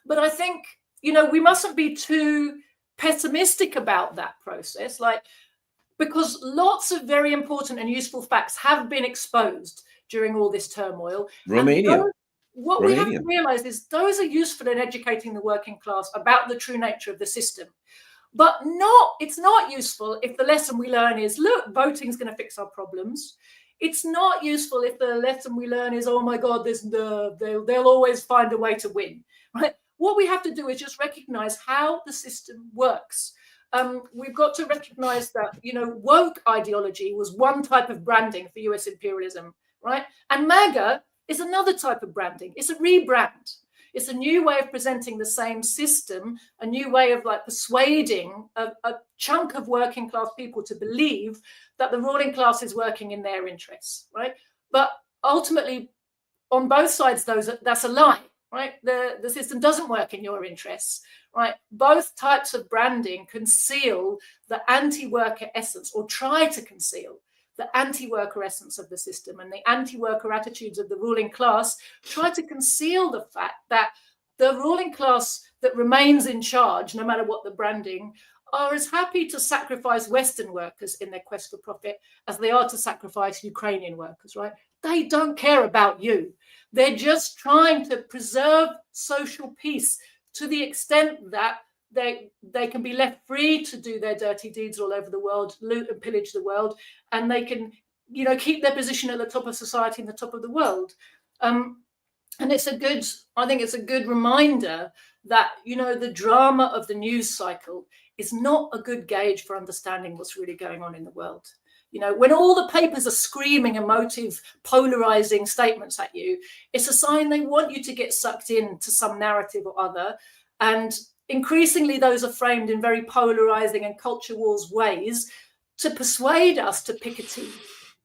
But I think we mustn't be too pessimistic about that process, because lots of very important and useful facts have been exposed during all this turmoil. Romania. What we have to realize is those are useful in educating the working class about the true nature of the system. But it's not useful if the lesson we learn is, look, voting is going to fix our problems. It's not useful if the lesson we learn is, oh my God, they'll always find a way to win. Right? What we have to do is just recognize how the system works. We've got to recognize that, woke ideology was one type of branding for US imperialism, right? And MAGA is another type of branding. It's a rebrand. It's a new way of presenting the same system, a new way of persuading a chunk of working class people to believe that the ruling class is working in their interests, right? But ultimately, on both sides, that's a lie, right? The system doesn't work in your interests, right? Both types of branding conceal the anti-worker essence, or try to conceal the anti-worker essence of the system, and the anti-worker attitudes of the ruling class try to conceal the fact that the ruling class that remains in charge, no matter what the branding, are as happy to sacrifice Western workers in their quest for profit as they are to sacrifice Ukrainian workers, right? They don't care about you. They're just trying to preserve social peace to the extent that they can be left free to do their dirty deeds all over the world, loot and pillage the world, and they can, keep their position at the top of society and the top of the world. And I think it's a good reminder that, the drama of the news cycle is not a good gauge for understanding what's really going on in the world. When all the papers are screaming emotive, polarizing statements at you, it's a sign they want you to get sucked into some narrative or other. And increasingly, those are framed in very polarizing and culture wars ways to persuade us to pick a team.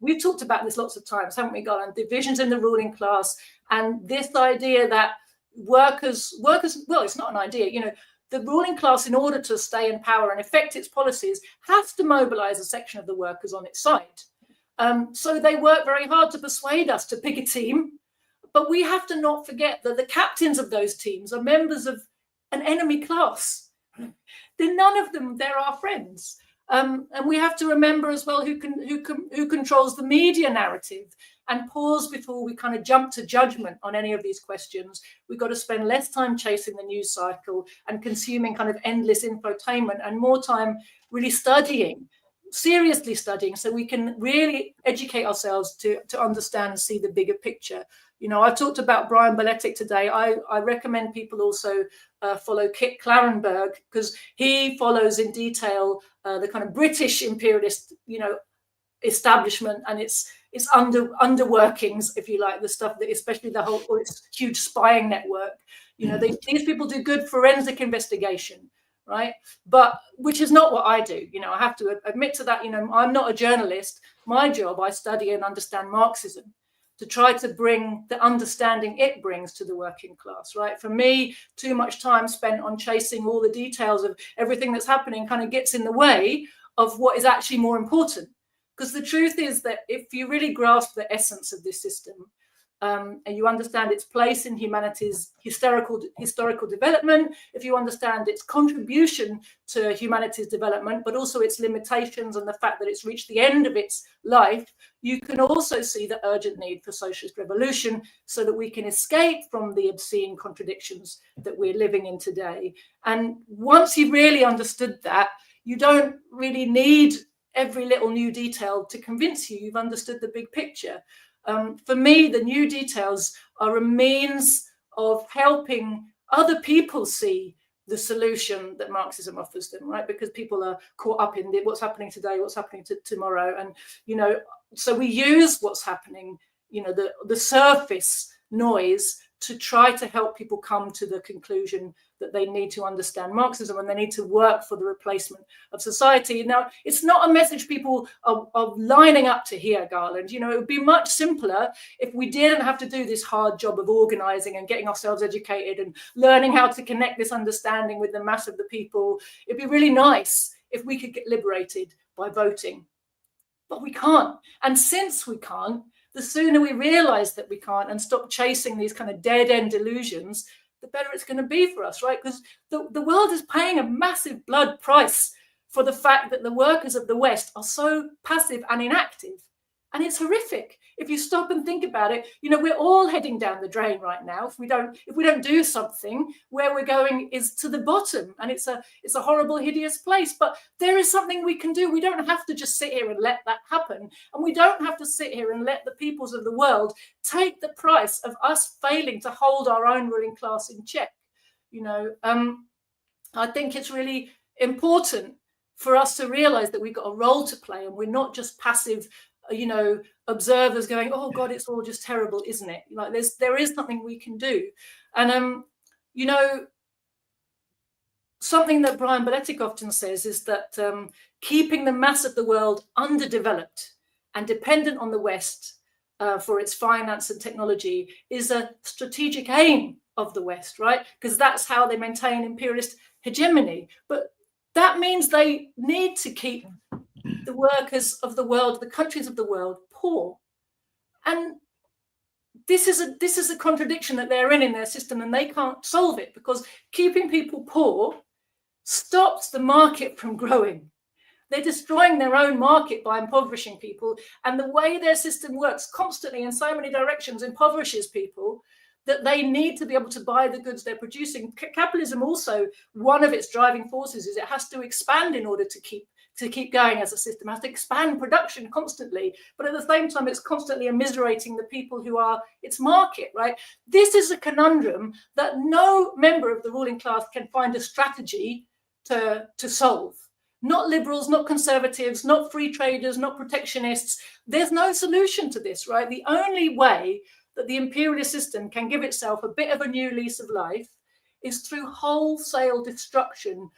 We've talked about this lots of times, haven't we, Garland? Divisions in the ruling class, and this idea that workers, well, it's not an idea, the ruling class, in order to stay in power and affect its policies, has to mobilize a section of the workers on its side. So they work very hard to persuade us to pick a team, but we have to not forget that the captains of those teams are members of an enemy class. None of them, they're our friends. And we have to remember as well who controls the media narrative, and pause before we kind of jump to judgment on any of these questions. We've got to spend less time chasing the news cycle and consuming kind of endless infotainment, and more time really seriously studying, so we can really educate ourselves to understand and see the bigger picture. I've talked about Brian Beletic today. I recommend people also follow Kit Clarenberg, because he follows in detail the kind of British imperialist, establishment and its its underworkings, if you like, the stuff that, especially the whole, or its huge spying network. You know, these people do good forensic investigation, right? But which is not what I do. You know, I have to admit to that. You know, I'm not a journalist. My job, I study and understand Marxism to try to bring the understanding it brings to the working class, right? For me, too much time spent on chasing all the details of everything that's happening kind of gets in the way of what is actually more important. Because the truth is that if you really grasp the essence of this system, and you understand its place in humanity's historical development, if you understand its contribution to humanity's development, but also its limitations and the fact that it's reached the end of its life, you can also see the urgent need for socialist revolution so that we can escape from the obscene contradictions that we're living in today. And once you've really understood that, you don't really need every little new detail to convince you you've understood the big picture. For me, the new details are a means of helping other people see the solution that Marxism offers them, right? Because people are caught up in what's happening today, what's happening tomorrow. And, you know, so we use what's happening, you know, the surface noise to try to help people come to the conclusion that they need to understand Marxism and they need to work for the replacement of society. Now, it's not a message people are lining up to hear, Garland. You know, it would be much simpler if we didn't have to do this hard job of organizing and getting ourselves educated and learning how to connect this understanding with the mass of the people. It'd be really nice if we could get liberated by voting. But we can't. And since we can't, the sooner we realize that we can't and stop chasing these kind of dead-end illusions, the better it's going to be for us, right? Because the world is paying a massive blood price for the fact that the workers of the West are so passive and inactive. And it's horrific. If you stop and think about it, you know, we're all heading down the drain right now. If we don't do something, where we're going is to the bottom, and it's a horrible, hideous place. But there is something we can do. We don't have to just sit here and let that happen, and we don't have to sit here and let the peoples of the world take the price of us failing to hold our own ruling class in check. You know, I think it's really important for us to realize that we've got a role to play, and we're not just passive, you know, observers going, oh God, it's all just terrible, isn't it? Like there is something we can do. And you know, something that Brian Beletic often says is that keeping the mass of the world underdeveloped and dependent on the West for its finance and technology is a strategic aim of the West, right? Because that's how they maintain imperialist hegemony. But that means they need to keep the workers of the world, the countries of the world, poor. And this is a contradiction that they're in their system, and they can't solve it, because keeping people poor stops the market from growing. They're destroying their own market by impoverishing people. And the way their system works constantly in so many directions impoverishes people that they need to be able to buy the goods they're producing. Capitalism also, one of its driving forces is it has to expand in order to keep going as a system. It has to expand production constantly, but at the same time, it's constantly immiserating the people who are its market, right? This is a conundrum that no member of the ruling class can find a strategy to solve. Not liberals, not conservatives, not free traders, not protectionists. There's no solution to this, right? The only way that the imperialist system can give itself a bit of a new lease of life is through wholesale destruction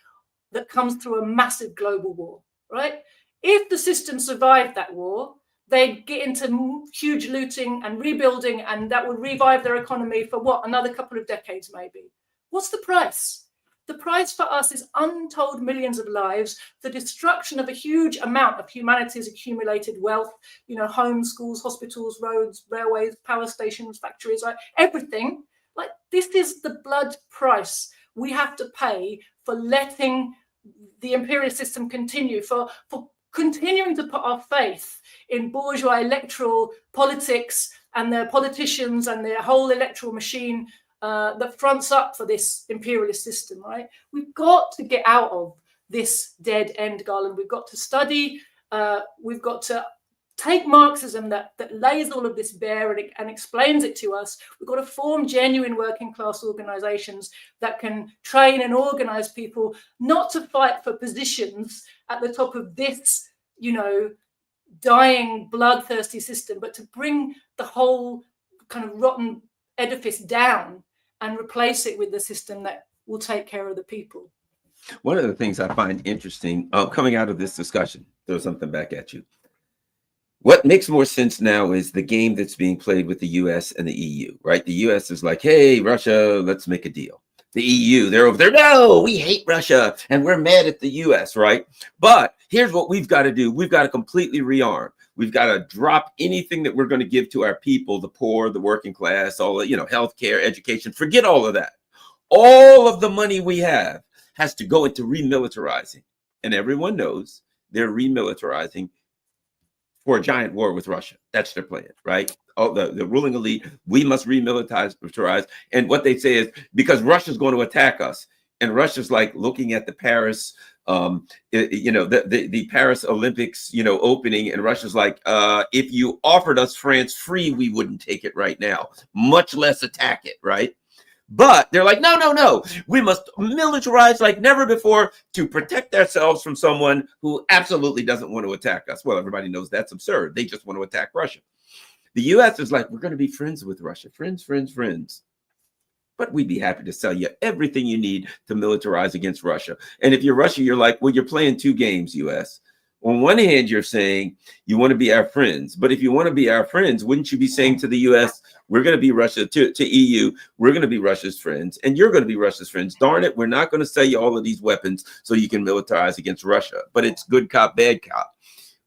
that comes through a massive global war, right? If the system survived that war, they'd get into huge looting and rebuilding, and that would revive their economy for what, another couple of decades maybe. What's the price? The price for us is untold millions of lives, the destruction of a huge amount of humanity's accumulated wealth, you know, homes, schools, hospitals, roads, railways, power stations, factories, right? Everything. Like, this is the blood price we have to pay for letting the imperial system continue, for continuing to put our faith in bourgeois electoral politics and their politicians and their whole electoral machine that fronts up for this imperialist system, right? We've got to get out of this dead end, Garland. We've got to study. We've got to take Marxism that lays all of this bare and explains it to us. We've got to form genuine working class organizations that can train and organize people not to fight for positions at the top of this, you know, dying, bloodthirsty system, but to bring the whole kind of rotten edifice down and replace it with the system that will take care of the people. One of the things I find interesting coming out of this discussion, throw something back at you. What makes more sense now is the game that's being played with the US and the EU, right? The US is like, hey, Russia, let's make a deal. The EU, they're over there, no, we hate Russia and we're mad at the US, right? But here's what we've got to do. We've got to completely rearm. We've got to drop anything that we're going to give to our people, the poor, the working class, all the, healthcare, education, forget all of that. All of the money we have has to go into remilitarizing. And everyone knows they're remilitarizing for a giant war with Russia. That's their plan, right? Oh, the ruling elite, we must remilitarize. And what they say is because Russia's going to attack us. And Russia's like looking at the Paris, the Paris Olympics, opening. And Russia's like, if you offered us France free, we wouldn't take it right now, much less attack it, right? But they're like, no, we must militarize like never before to protect ourselves from someone who absolutely doesn't want to attack us. Well, everybody knows that's absurd. They just want to attack Russia. The US is like, we're going to be friends with Russia. Friends. But we'd be happy to sell you everything you need to militarize against Russia. And if you're Russia, you're like, well, you're playing two games, US. On one hand, you're saying you want to be our friends. But if you want to be our friends, wouldn't you be saying to the US, we're going to be Russia, to EU, we're going to be Russia's friends, and you're going to be Russia's friends. Darn it, we're not going to sell you all of these weapons so you can militarize against Russia. But it's good cop, bad cop.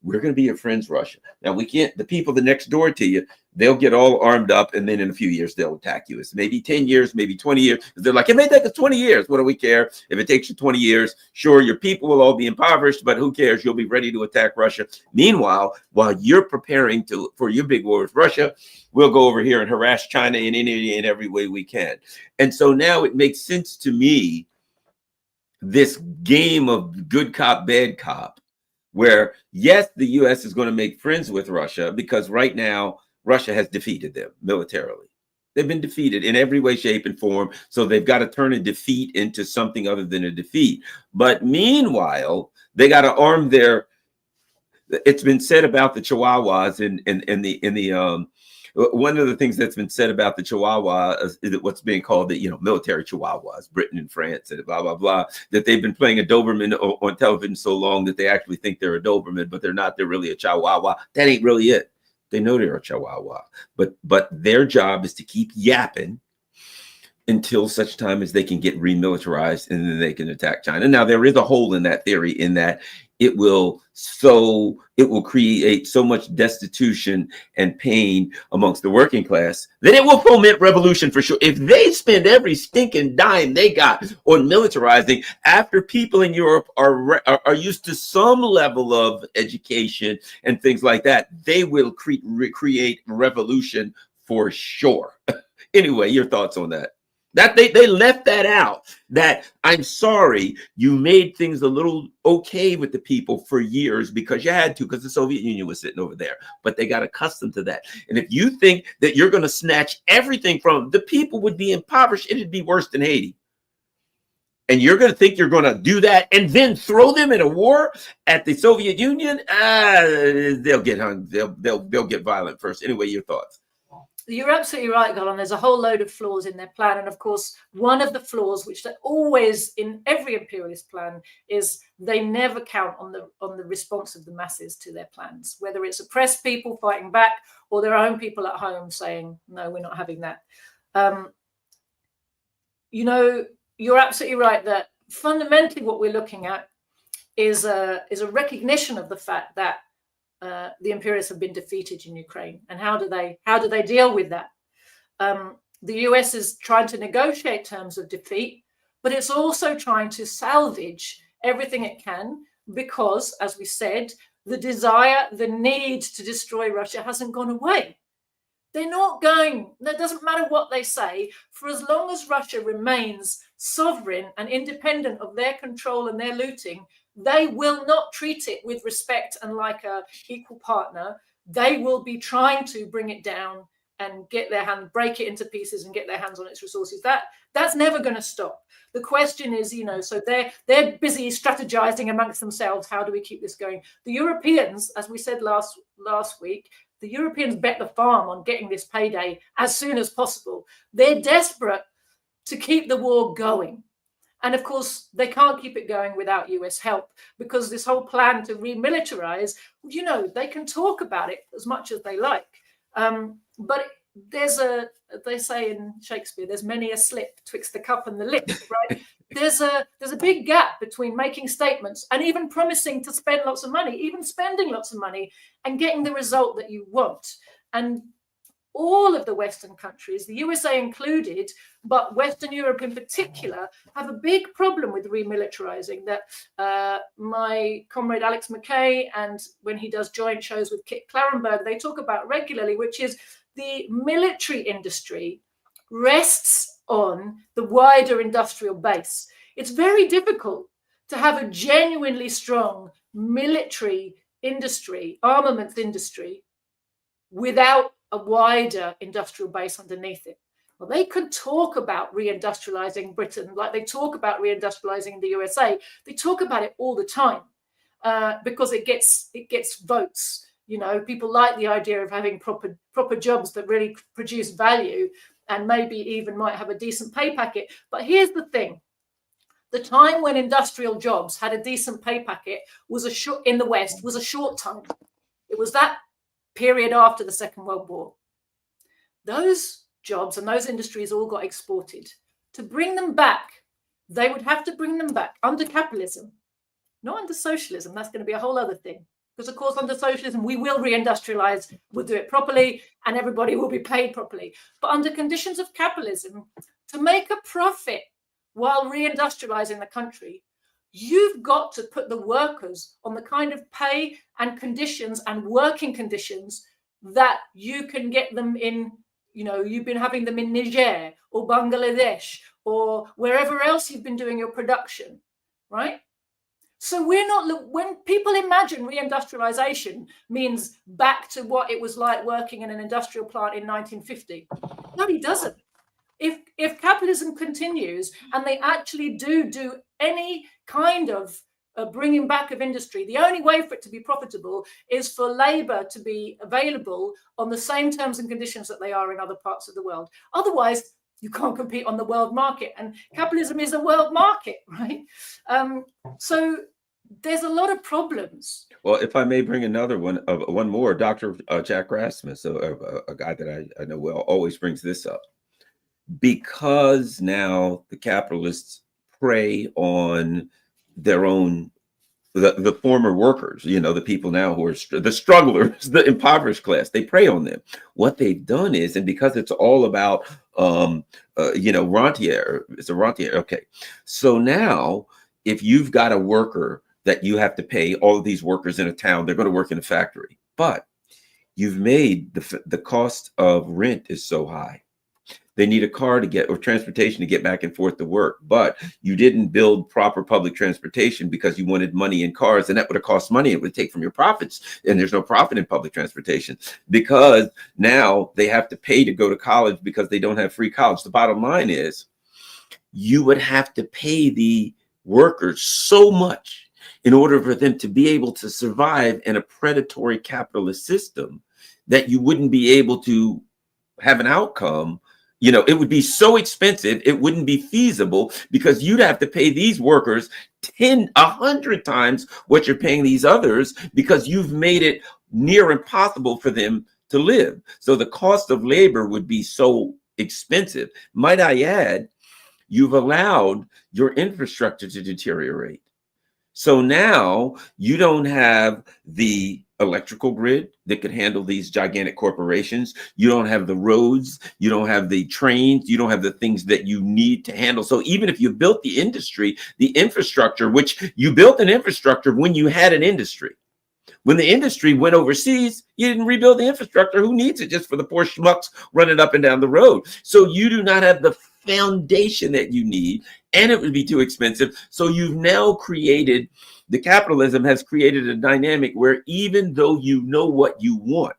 We're going to be your friends, Russia. Now, we can't, the people the next door to you, they'll get all armed up, and then in a few years, they'll attack you. It's maybe 10 years, maybe 20 years. They're like, it may take us 20 years. What do we care? If it takes you 20 years, sure, your people will all be impoverished, but who cares? You'll be ready to attack Russia. Meanwhile, while you're preparing for your big war with Russia, we'll go over here and harass China in any and every way we can. And so now it makes sense to me, this game of good cop, bad cop, where, yes, the US is going to make friends with Russia because right now Russia has defeated them militarily. They've been defeated in every way, shape, and form. So they've got to turn a defeat into something other than a defeat. But meanwhile, they got to arm their. It's been said about the Chihuahuas one of the things that's been said about the Chihuahua is what's being called the military Chihuahuas, Britain and France and blah blah blah, that they've been playing a Doberman on television so long that they actually think they're a Doberman, but they're not. They're really a Chihuahua. That ain't really it. They know they're a Chihuahua, but their job is to keep yapping until such time as they can get remilitarized and then they can attack China. Now, there is a hole in that theory in that it will create so much destitution and pain amongst the working class that it will foment revolution for sure. If they spend every stinking dime they got on militarizing after people in Europe are used to some level of education and things like that, they will recreate revolution for sure. Anyway, your thoughts on that? That they left that out, that I'm sorry, you made things a little okay with the people for years because you had to, because the Soviet Union was sitting over there, but they got accustomed to that. And if you think that you're going to snatch everything from them, the people would be impoverished. It'd be worse than Haiti. And you're going to think you're going to do that and then throw them in a war at the Soviet Union? They'll get hung. They'll get violent first. Anyway, your thoughts? You're absolutely right, Golan. There's a whole load of flaws in their plan. And of course, one of the flaws, which they always in every imperialist plan, is they never count on the response of the masses to their plans, whether it's oppressed people fighting back or their own people at home saying, no, we're not having that. You're absolutely right that fundamentally what we're looking at is a recognition of the fact that the imperialists have been defeated in Ukraine, and how do they deal with that? The US is trying to negotiate terms of defeat, but it's also trying to salvage everything it can because, as we said, the need to destroy Russia hasn't gone away. They're not going. It doesn't matter what they say. For as long as Russia remains sovereign and independent of their control and their looting, they will not treat it with respect and like a equal partner. They will be trying to bring it down and get their hand, break it into pieces and get their hands on its resources. That's never going to stop. The question is, so they're busy strategizing amongst themselves. How do we keep this going? The Europeans, as we said last week, the Europeans bet the farm on getting this payday as soon as possible. They're desperate to keep the war going. And of course, they can't keep it going without US help, because this whole plan to remilitarize, they can talk about it as much as they like. But they say in Shakespeare, there's many a slip twixt the cup and the lip, right? There's a big gap between making statements and even promising to spend lots of money, even spending lots of money and getting the result that you want. And all of the Western countries, the USA included, but Western Europe in particular, have a big problem with remilitarizing. That my comrade Alex McKay, and when he does joint shows with Kit Clarenberg, they talk about regularly, which is the military industry rests on the wider industrial base. It's very difficult to have a genuinely strong military industry, armaments industry, without a wider industrial base underneath it. Well, they could talk about reindustrializing Britain like they talk about reindustrializing the USA. They talk about it all the time because it gets votes. People like the idea of having proper jobs that really produce value and maybe even might have a decent pay packet. But here's the thing. The time when industrial jobs had a decent pay packet in the West was a short time. It was that period after the Second World War. Those jobs and those industries all got exported. To bring them back, they would have to bring them back under capitalism, not under socialism. That's going to be a whole other thing. Because, of course, under socialism, we will reindustrialize, we'll do it properly, and everybody will be paid properly. But under conditions of capitalism, to make a profit while reindustrializing the country, you've got to put the workers on the kind of pay and conditions and working conditions that you can get them in, you've been having them in Niger or Bangladesh or wherever else you've been doing your production, right? So when people imagine reindustrialization means back to what it was like working in an industrial plant in 1950, no, it doesn't. If capitalism continues and they actually do any kind of bringing back of industry, the only way for it to be profitable is for labor to be available on the same terms and conditions that they are in other parts of the world. Otherwise, you can't compete on the world market, and capitalism is a world market, right? So there's a lot of problems. Well, if I may bring another one more, Dr. Jack Rasmus, a guy that I know well, always brings this up. Because now the capitalists prey on their own, the former workers, the people now who are the strugglers, the impoverished class, they prey on them. What they've done is, and because it's all about, rentier, it's a rentier. Okay. So now if you've got a worker that you have to pay, all of these workers in a town, they're going to work in a factory, but you've made the cost of rent is so high. They need a car or transportation to get back and forth to work, but you didn't build proper public transportation because you wanted money in cars, and that would have cost money. It would take from your profits, and there's no profit in public transportation because now they have to pay to go to college because they don't have free college. The bottom line is you would have to pay the workers so much in order for them to be able to survive in a predatory capitalist system that you wouldn't be able to have an outcome. It would be so expensive, it wouldn't be feasible because you'd have to pay these workers 100 times what you're paying these others because you've made it near impossible for them to live. So the cost of labor would be so expensive. Might I add, you've allowed your infrastructure to deteriorate. So now you don't have the electrical grid that could handle these gigantic corporations. You don't have the roads, you don't have the trains, you don't have the things that you need to handle. So even if you built the industry, the infrastructure, which you built an infrastructure when you had an industry. When the industry went overseas, you didn't rebuild the infrastructure. Who needs it just for the poor schmucks running up and down the road? So you do not have the foundation that you need, and it would be too expensive. So you've now the capitalism has created a dynamic where even though you know what you want,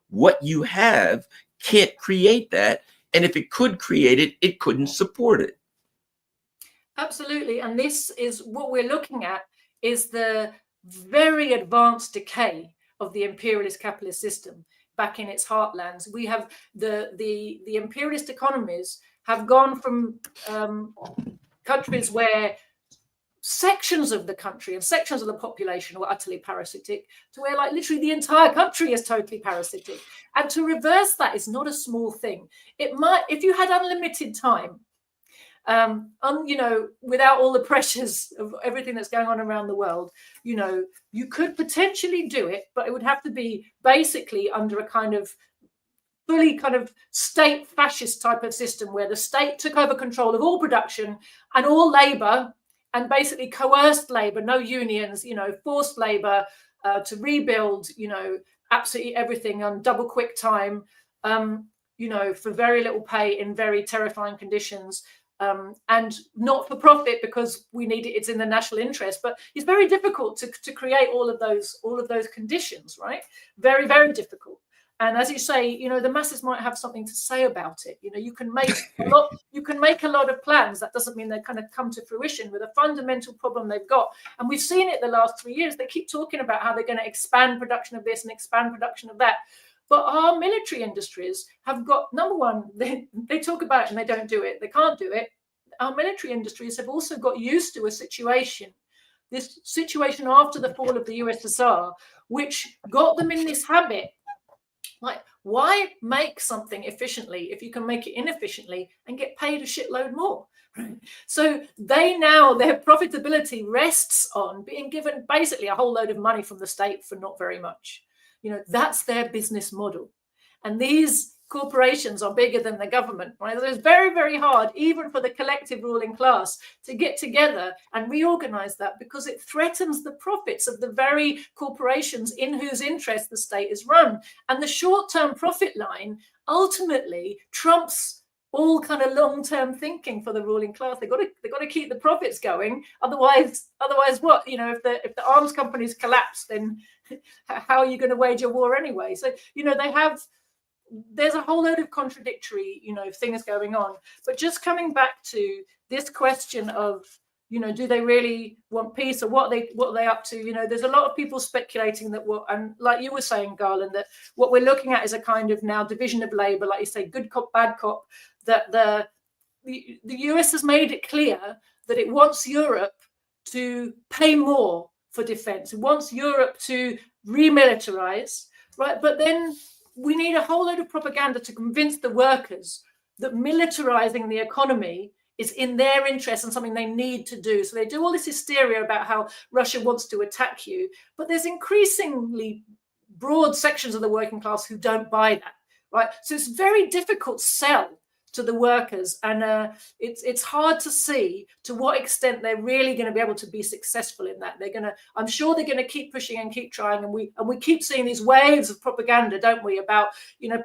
what you have can't create that. And if it could create it, it couldn't support it. Absolutely. And this is what we're looking at, is the very advanced decay of the imperialist capitalist system back in its heartlands. We have the imperialist economies have gone from countries where sections of the country and sections of the population were utterly parasitic to where like literally the entire country is totally parasitic. And to reverse that is not a small thing. It might, if you had unlimited time, without all the pressures of everything that's going on around the world, you could potentially do it, but it would have to be basically under a kind of fully kind of state fascist type of system where the state took over control of all production and all labor, and basically coerced labor, no unions, forced labor to rebuild, absolutely everything on double quick time, for very little pay in very terrifying conditions. And not for profit, because we need it, it's in the national interest. But it's very difficult to create all of those conditions, right? Very, very difficult. And as you say, the masses might have something to say about it. You can make a lot of plans. That doesn't mean they kind of come to fruition with a fundamental problem they've got. And we've seen it the last 3 years. They keep talking about how they're going to expand production of this and expand production of that. But our military industries have got, number one, they talk about it and they don't do it. They can't do it. Our military industries have also got used to this situation after the fall of the USSR, which got them in this habit. Like, why make something efficiently if you can make it inefficiently and get paid a shitload more? So their profitability rests on being given basically a whole load of money from the state for not very much. That's their business model. And these corporations are bigger than the government, right? So it's very, very hard, even for the collective ruling class, to get together and reorganize that, because it threatens the profits of the very corporations in whose interest the state is run. And the short-term profit line ultimately trumps all kind of long-term thinking for the ruling class. They've got to keep the profits going. Otherwise what? If the arms companies collapse, then how are you going to wage a war anyway? So there's a whole load of contradictory things going on. But just coming back to this question of do they really want peace, or what are they up to? There's a lot of people speculating that and like you were saying, Garland, that what we're looking at is a kind of now division of labor, like you say, good cop, bad cop. That the US has made it clear that it wants Europe to pay more for defense. It wants Europe to remilitarize, right? But then we need a whole load of propaganda to convince the workers that militarizing the economy is in their interest and something they need to do. So they do all this hysteria about how Russia wants to attack you, but there's increasingly broad sections of the working class who don't buy that, right? So it's a very difficult sell to the workers, and it's hard to see to what extent they're really going to be able to be successful in that. I'm sure they're going to keep pushing and keep trying, and we keep seeing these waves of propaganda, don't we, about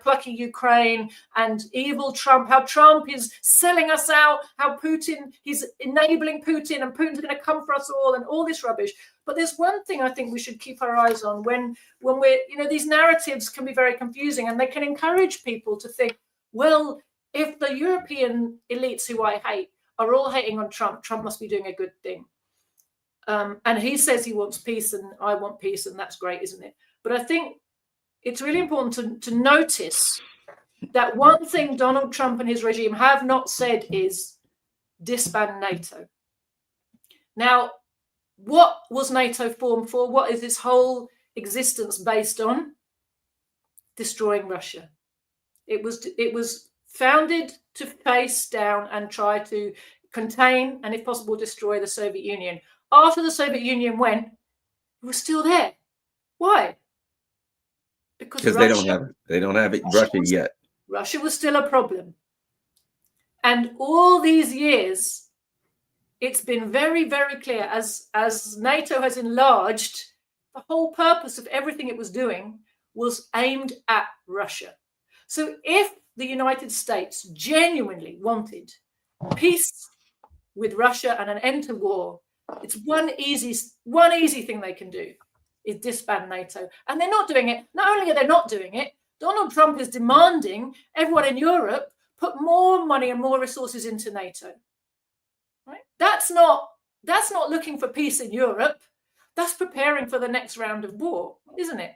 plucky Ukraine and evil Trump, how Trump is selling us out, how he's enabling Putin, and Putin's going to come for us all, and all this rubbish. But there's one thing I think we should keep our eyes on when we're these narratives can be very confusing, and they can encourage people to think, well, if the European elites who I hate are all hating on Trump, Trump must be doing a good thing. And he says he wants peace and I want peace, and that's great, isn't it? But I think it's really important to notice that one thing Donald Trump and his regime have not said is disband NATO. Now, what was NATO formed for? What is its whole existence based on? Destroying Russia. It was founded to face down and try to contain and, if possible, destroy the Soviet Union. After the Soviet Union went, it was still there. Why? Because they don't have it Russia yet. Russia was still a problem. And all these years, it's been very, very clear, as NATO has enlarged, the whole purpose of everything it was doing was aimed at Russia. So if the United States genuinely wanted peace with Russia and an end to war, it's one easy thing they can do is disband NATO. And they're not doing it. Not only are they not doing it, Donald Trump is demanding everyone in Europe put more money and more resources into NATO. Right? That's not looking for peace in Europe. That's preparing for the next round of war, isn't it?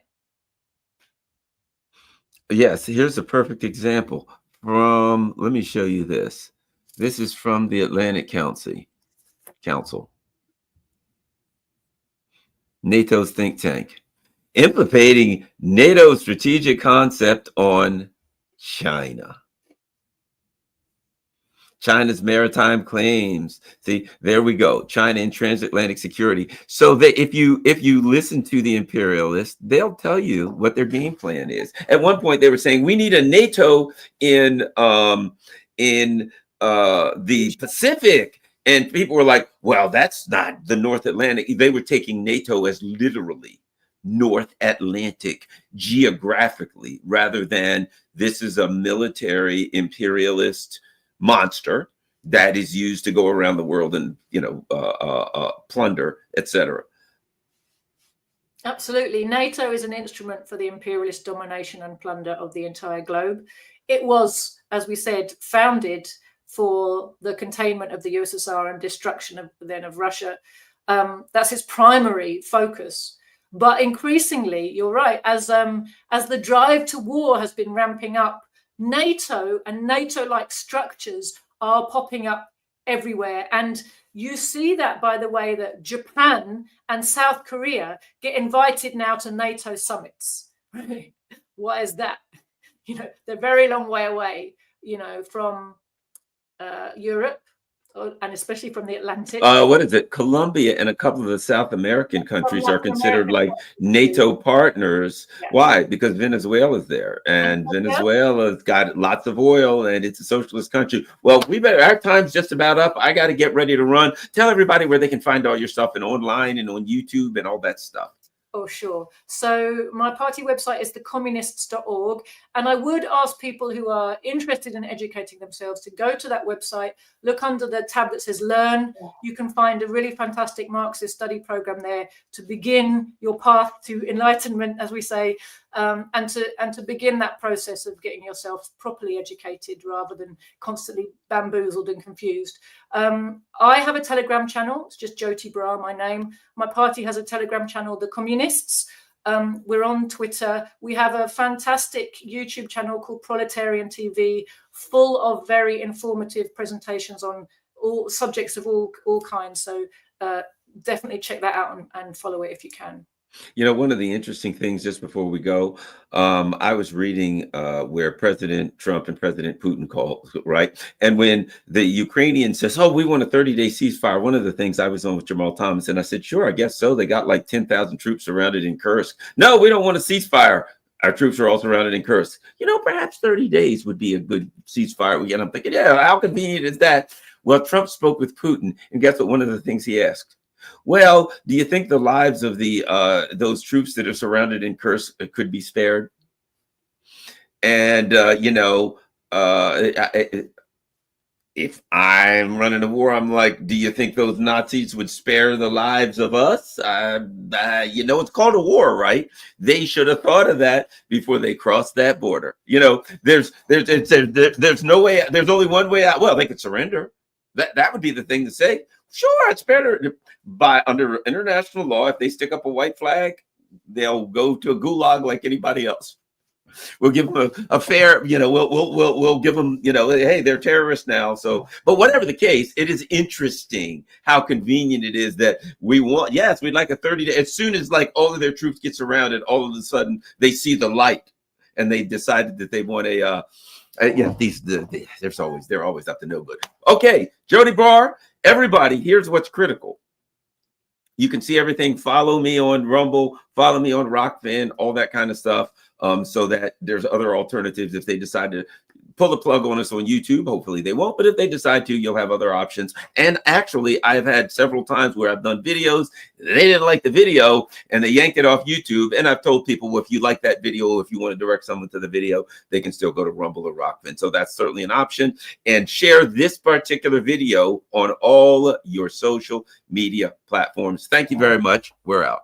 Yes, here's a perfect example from, let me show you this. This is from the Atlantic Council, NATO's think tank, implicating NATO's strategic concept on China. China's maritime claims. See, there we go. China and transatlantic security. So that if you listen to the imperialists, they'll tell you what their game plan is. At one point, they were saying we need a NATO in the Pacific, and people were like, "Well, that's not the North Atlantic." They were taking NATO as literally North Atlantic geographically, rather than this is a military imperialist monster that is used to go around the world and plunder, etc. Absolutely. NATO is an instrument for the imperialist domination and plunder of the entire globe. It was, as we said, founded for the containment of the USSR and destruction of Russia. That's its primary focus. But increasingly, you're right, as the drive to war has been ramping up, NATO and NATO-like structures are popping up everywhere. And you see that by the way that Japan and South Korea get invited now to NATO summits. What is that? They're a very long way away, from Europe, and especially from the Atlantic. What is it? Colombia and a couple of the South American countries are considered like NATO partners. Yeah. Why? Because Venezuela's there, and Venezuela's got lots of oil, and it's a socialist country. Well, our time's just about up. I got to get ready to run. Tell everybody where they can find all your stuff and online and on YouTube and all that stuff. Oh, sure. So my party website is thecommunists.org. And I would ask people who are interested in educating themselves to go to that website, look under the tab that says Learn. You can find a really fantastic Marxist study program there to begin your path to enlightenment, as we say, and to begin that process of getting yourself properly educated rather than constantly bamboozled and confused. I have a Telegram channel. It's just Joti Brar, my name. My party has a Telegram channel, The Communists. We're on Twitter. We have a fantastic YouTube channel called Proletarian TV, full of very informative presentations on all subjects of all kinds. So definitely check that out and follow it if you can. One of the interesting things, just before we go, I was reading where President Trump and President Putin called, right? And when the Ukrainian says, "Oh, we want a 30-day ceasefire," one of the things I was on with Jamal Thomas, and I said, "Sure, I guess so. They got like 10,000 troops surrounded in Kursk." "No, we don't want a ceasefire. Our troops are all surrounded in Kursk." Perhaps 30 days would be a good ceasefire. And I'm thinking, yeah, how convenient is that? Well, Trump spoke with Putin, and guess what? One of the things he asked, "Well, do you think the lives of the those troops that are surrounded in Kursk could be spared?" And if I'm running a war, I'm like, do you think those Nazis would spare the lives of us? It's called a war, right? They should have thought of that before they crossed that border. There's no way. There's only one way out. Well, they could surrender. That would be the thing to say. Sure, it's better under international law. If they stick up a white flag, they'll go to a gulag like anybody else. We'll give them a fair, we'll give them, hey, they're terrorists now. So, but whatever the case, it is interesting how convenient it is that we'd like a 30-day. As soon as like all of their troops get surrounded, all of a sudden they see the light, and they decided that they want they're always up to no good. Okay, Joti Brar, everybody, here's what's critical. You can see everything. Follow me on Rumble, follow me on Rockfin, all that kind of stuff. So that there's other alternatives if they decide to pull the plug on us on YouTube. Hopefully they won't, but if they decide to, you'll have other options. And actually, I've had several times where I've done videos, they didn't like the video, and they yanked it off YouTube. And I've told people, well, if you like that video, if you want to direct someone to the video, they can still go to Rumble or Rockfin. So that's certainly an option. And share this particular video on all your social media platforms. Thank you very much. We're out.